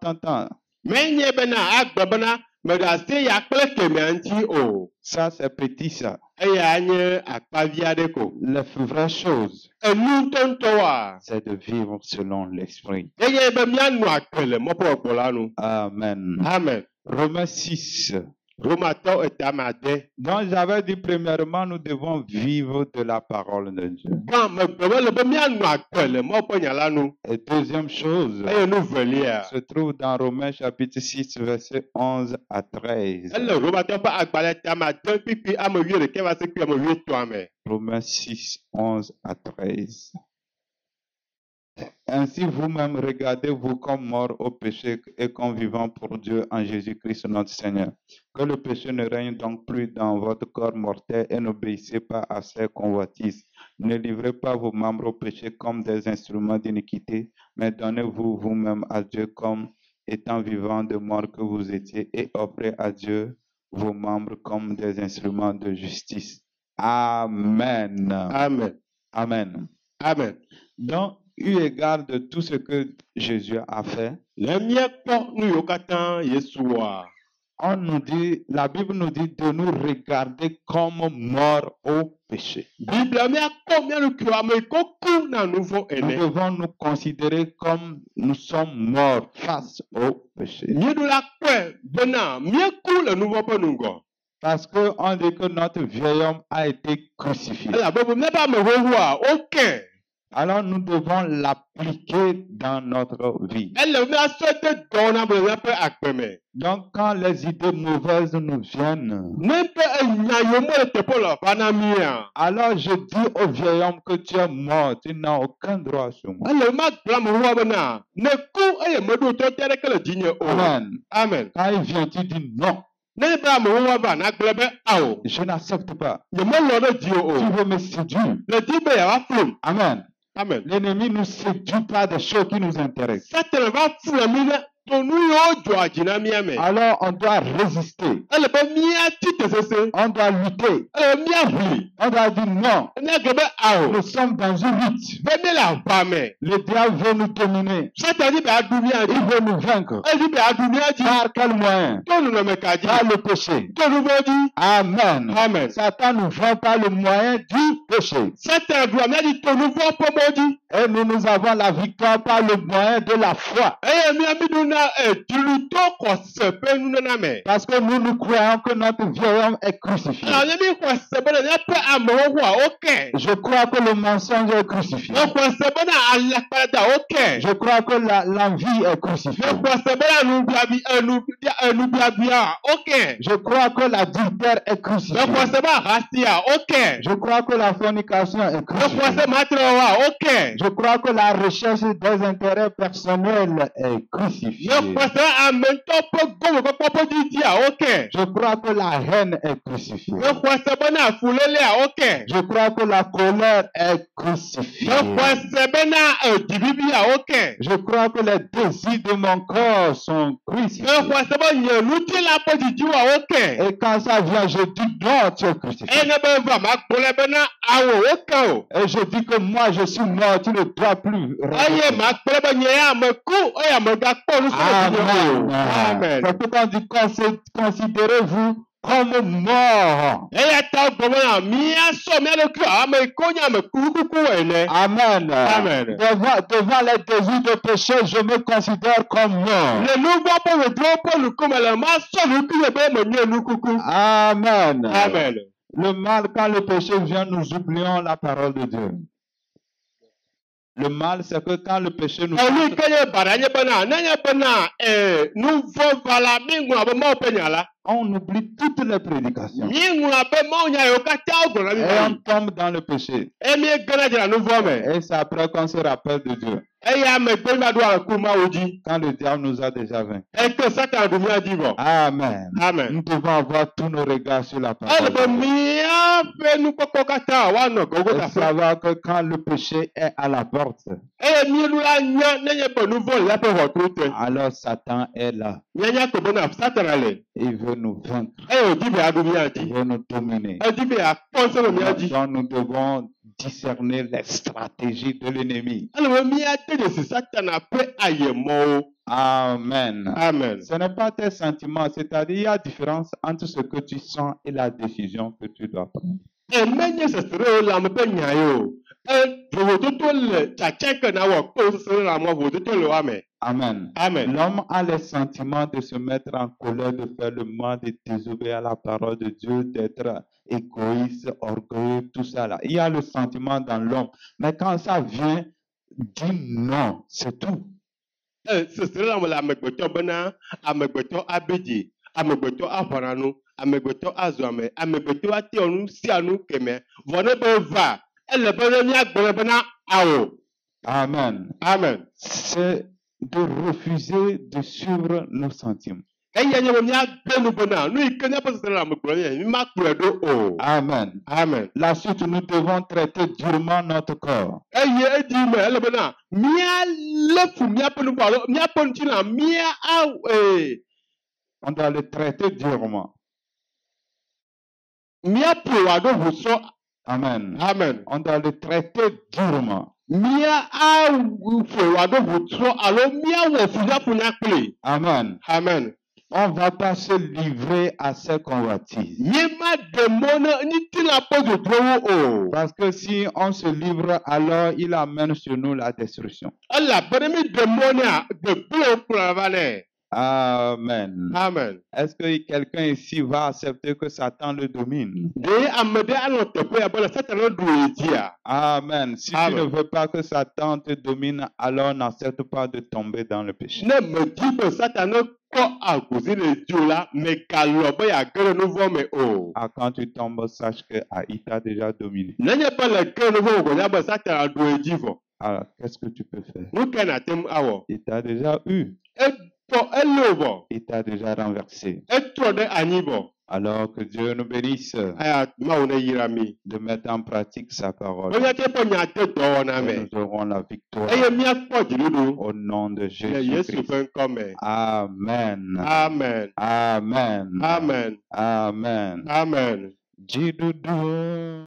Menye bena agbe bena meɖe asi ya kple kemea ŋuti o. Ça, c'est petit, ça. Eya nye akpavi aɖe ko. La vraie chose, Enu ŋutɔŋutɔa. c'est de vivre selon l'Esprit. Eye be míanɔ agbe le Mawu ƒe gbɔ la nu. Amen. Amen. Romains 6. Romatɔ etame ade. Donc, j'avais dit premièrement, nous devons vivre de la parole de Dieu. Gã megbe be le be míanɔ agbe le Mawu ƒe nya la nu. Et deuxième chose, Eye nu velia. se trouve dans Romains chapitre 6, versets 11 à 13. Ele Romatɔ ƒe agbalẽ tame ade kpikpi ame 11 va se kpli ame 13 me. Romains 6, 11 à 13. Ainsi, vous-même, regardez-vous comme morts au péché et comme vivants pour Dieu en Jésus-Christ notre Seigneur. Que le péché ne règne donc plus dans votre corps mortel et n'obéissez pas à ses convoitises. Ne livrez pas vos membres au péché comme des instruments d'iniquité, mais donnez-vous vous-même à Dieu comme étant vivants de mort que vous étiez et offrez à Dieu vos membres comme des instruments de justice. Amen. Amen. Amen. Amen. Donc, eu égard de tout ce que Jésus a fait, Le míakpɔ nu yiwo katã Yesu wɔa. on nous dit, la Bible nous dit de nous regarder comme morts au péché. Biblia míakpɔ mía ɖokuiwo ame yi ke ku na nu vɔ̃ Nous ene. devons nous considérer comme nous sommes morts face au péché. Míeɖo la kpɔe bena míeku le nu vɔ̃ ƒe nugɔ. Parce qu'on dit que notre vieil homme a été crucifié. Elabena míaƒe ame xoxoa wokɛ. Alors nous devons l'appliquer dans notre vie. Ele míasɔ de dɔwɔna be le míaƒe agbe me. Donc quand les idées mauvaises nous viennent, Ne be enya yiwo mele teƒe le va na mía. alors je dis au vieil homme que tu es mort, tu n'as aucun droit sur moi. Ele magblɔ ame xoxoa bena ne ku eye meɖo tɔte aɖeke le dzinye o. Amen. Amen. Quand il vient, tu dis non, Ne be ame xoxoa va nagblɔ be ao. je n'accepte pas. Nyemelɔ ɖe dzi Tu o. veux me séduire. Le di be yeava flum. Amen. Amen. L'ennemi nous séduit par des choses qui nous intéressent. Satan va flum mi ɖe to nu yiwo dzɔa dzi na mía me. Alors on doit résister. Ele be míati te sese. On doit lutter. Ele be míaʋli. On doit dire non. Ne gblɔ be ao. Nous sommes dans une lutte. Be míele aʋa me. Le diable veut nous dominer. Satan di be aɖu mía Il dzi. veut nous vaincre. Eli be aɖu mía dzi. Par quel moyen? To nunɔmeka dzi. Par le péché. To nu vɔ̃ dzi. Amen. Amen. Satan nous vainc par le moyen du péché. Satan ɖua mía dzi to nu vɔ̃ ƒe mɔ dzi. Et nous avons la victoire par le moyen de la foi. eye miabi na diluto xɔse ƒe nunana me. Parce que nous croyons que notre vieil homme est crucifié. Alors miabi xɔse bena miaƒe amewowoa woke. Je crois que le mensonge est crucifié. Xɔse bena alakpata woke. Je crois que l'envie est crucifiée. Xɔse bena enubiabia woke. Je crois que l'adultère est crucifié. Xɔse be ahasia woke. Je crois que la fornication est crucifiée. Xɔse matrɔwa woke. Je crois que la recherche des intérêts personnels est crucifiée. Xɔse ametɔ ƒe gɔmekpɔkpɔ ƒe didia woke. Je crois que la haine est crucifiée. Xɔse bena fulelea woke. Je crois que la colère est crucifiée. Xɔse bena dzibibia woke. Je crois que les désirs de mon corps sont crucifiés. Xɔse be nye nutila ƒe didiwa woke. Et quand ça vient, je dis non, tu es crucifié. Ene be va magblɔe bena awo woke o. Et je dis que moi, je suis mort, tu ne dois plus. Eye magblɔe be nye ya ame ku eye amegakpɔ nusrɔ̃. Amen. C'est pourquoi on dit considérez-vous comme mort. Eya ta gblɔ bena míasɔ mía ɖokui ame ko nye ame kukuku ene. Amen. Amen. Devant les désirs de péché, je me considère comme mort. Le nuvɔ ƒe vedro ƒe nukume le masɔ nukui be menye nukuku. Amen. Amen. Le mal, quand le péché vient, nous oublions la parole de Dieu. Le mal, c'est que quand le péché nous Enu ke nye baɖa nye bena nenye bena nuvɔ va la míŋlɔ be Mawu ƒe nya la. on oublie toutes les prédications. Míŋlɔ be Mawu nya yiwo katã wogblɔ na mí Et on be. tombe dans le péché. Míegena dze le nuvɔ me. Et c'est après qu'on se rappelle de Dieu. Eya megbe míaɖo aku Mawu dzi. Quand le diable nous a déjà vaincus. Eke Satan ɖu mía dzi vɔ. Amen. Amen. Nous devons avoir tous nos regards sur la parole. Ele be míaƒe nukpɔkpɔ katã woanɔ Et gɔgɔta ƒe. savoir que quand le péché est à la porte, Eye míeɖo la nya nenye be nuvɔ le eƒe ʋɔtru te. alors Satan est là. Míanya ko bena Satana le. Il veut nous vaincre. Eye wòdi be aɖu mía Il dzi. veut nous dominer. Edi be akpɔ ŋusẽ le mía dzi. Donc nous devons discerner les stratégies de l'ennemi. Ele be míate dzesi Satana ƒe ayemɔwo. Amen. Amen. Ce n'est pas tes sentiments, c'est-à-dire il y a différence entre ce que tu sens et la décision que tu dois prendre. Menye sesere le ame ƒe nya ye o. Vovototo le tsatsa ke na wɔ kpe sesere le amea vovototo le wa me. Amen. Amen. L'homme a les sentiments de se mettre en colère, de faire le mal, de désobéir à la parole de Dieu, d'être égoïste, orgueilleux, tout ça là. Il y a le sentiment dans l'homme. Mais quand ça vient, dis non, c'est tout. Sesere le ame le amegbetɔ bena amegbetɔ abedzi, amegbetɔ aʋãna nu, amegbetɔ azɔ ame, amegbetɔ ate wɔ nu sia nu kemɛ. Vɔ ne be va, ele be ne míagblɔ bena awo. Amen. Amen. C'est de refuser de suivre nos sentiments. Eya nye be míagbe nu bena nu yi ke míaƒe sesere le amegblɔ nye mímakplɔe ɖo o. Amen. Amen. La suite, nous devons traiter durement notre corps. Eye edi me ele bena míalé fu míaƒe nu vɔ alo míaƒe ŋutilã On doit le traiter durement. míaƒo wòaɖo ʋusɔ. Amen. Amen. On doit le traiter durement. Míaƒo wòaɖo ʋusɔ alo míawɔ funyafunya kpli. Amen. Amen. On ne va pas se livrer à ces convoitises. Míemaɖe mɔ ne ŋutilã ƒe dodrowo o. Parce que si on se livre, alors il amène sur nous la destruction. Elabena míɖe mɔ nea gbegblẽ kplɔna va nɛ. Amen. Amen. Est-ce que quelqu'un ici va accepter que Satan le domine? Ɖe ame ɖe anɔ teƒe ya be le Satana ɖu ye dzia. Amen. Si tu Amen. ne veux pas que Satan te domine, alors n'accepte pas de tomber dans le péché. Ne medi be Satana kɔ agozi le dzi o la, megalɔ be yeage ɖe nu vɔ me o. Ah, quand tu tombes, sache que il t'a déjà dominé. Nenye be le ge nu vɔ wògɔnya be Satana ɖu ye dzi vɔ. Alors, qu'est-ce que tu peux faire? Nu ke nate ŋu awɔ? Il t'a déjà eu. Elé vɔ. Il t'a déjà renversé. Etrɔ ɖe anyi vɔ. Alors que Dieu nous bénisse Aya Mawu ne yra mi. de mettre en pratique sa parole. Be míate ƒe nya de dɔwɔna Et me. nous aurons la victoire Eye míakpɔ dziɖuɖu au nom de le Yesu Jésus-Christ. ƒe ŋkɔ me. Amen. Amen. Amen. Amen. Amen. Amen. Jidudu.